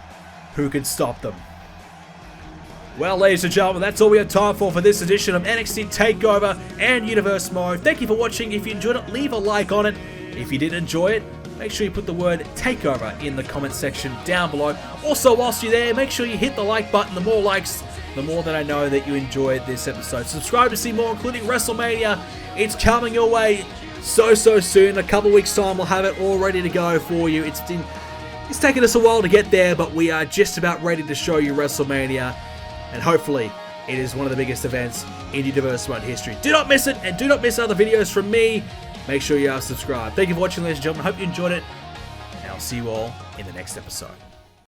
[SPEAKER 1] who can stop them. Well, ladies and gentlemen, that's all we have time for this edition of NXT Takeover and Universe Mode. Thank you for watching. If you enjoyed it, leave a like on it. If you did enjoy it, make sure you put the word takeover in the comment section down below. Also, whilst you're there, make sure you hit the like button. The more likes, the more that I know that you enjoyed this episode. Subscribe to see more, including WrestleMania. It's coming your way so soon. A couple weeks time, we'll have it all ready to go for you. It's taken us a while to get there, but we are just about ready to show you WrestleMania. And hopefully, it is one of the biggest events in Universe Mode history. Do not miss it, and do not miss other videos from me. Make sure you are subscribed. Thank you for watching, ladies and gentlemen. Hope you enjoyed it, and I'll see you all in the next episode.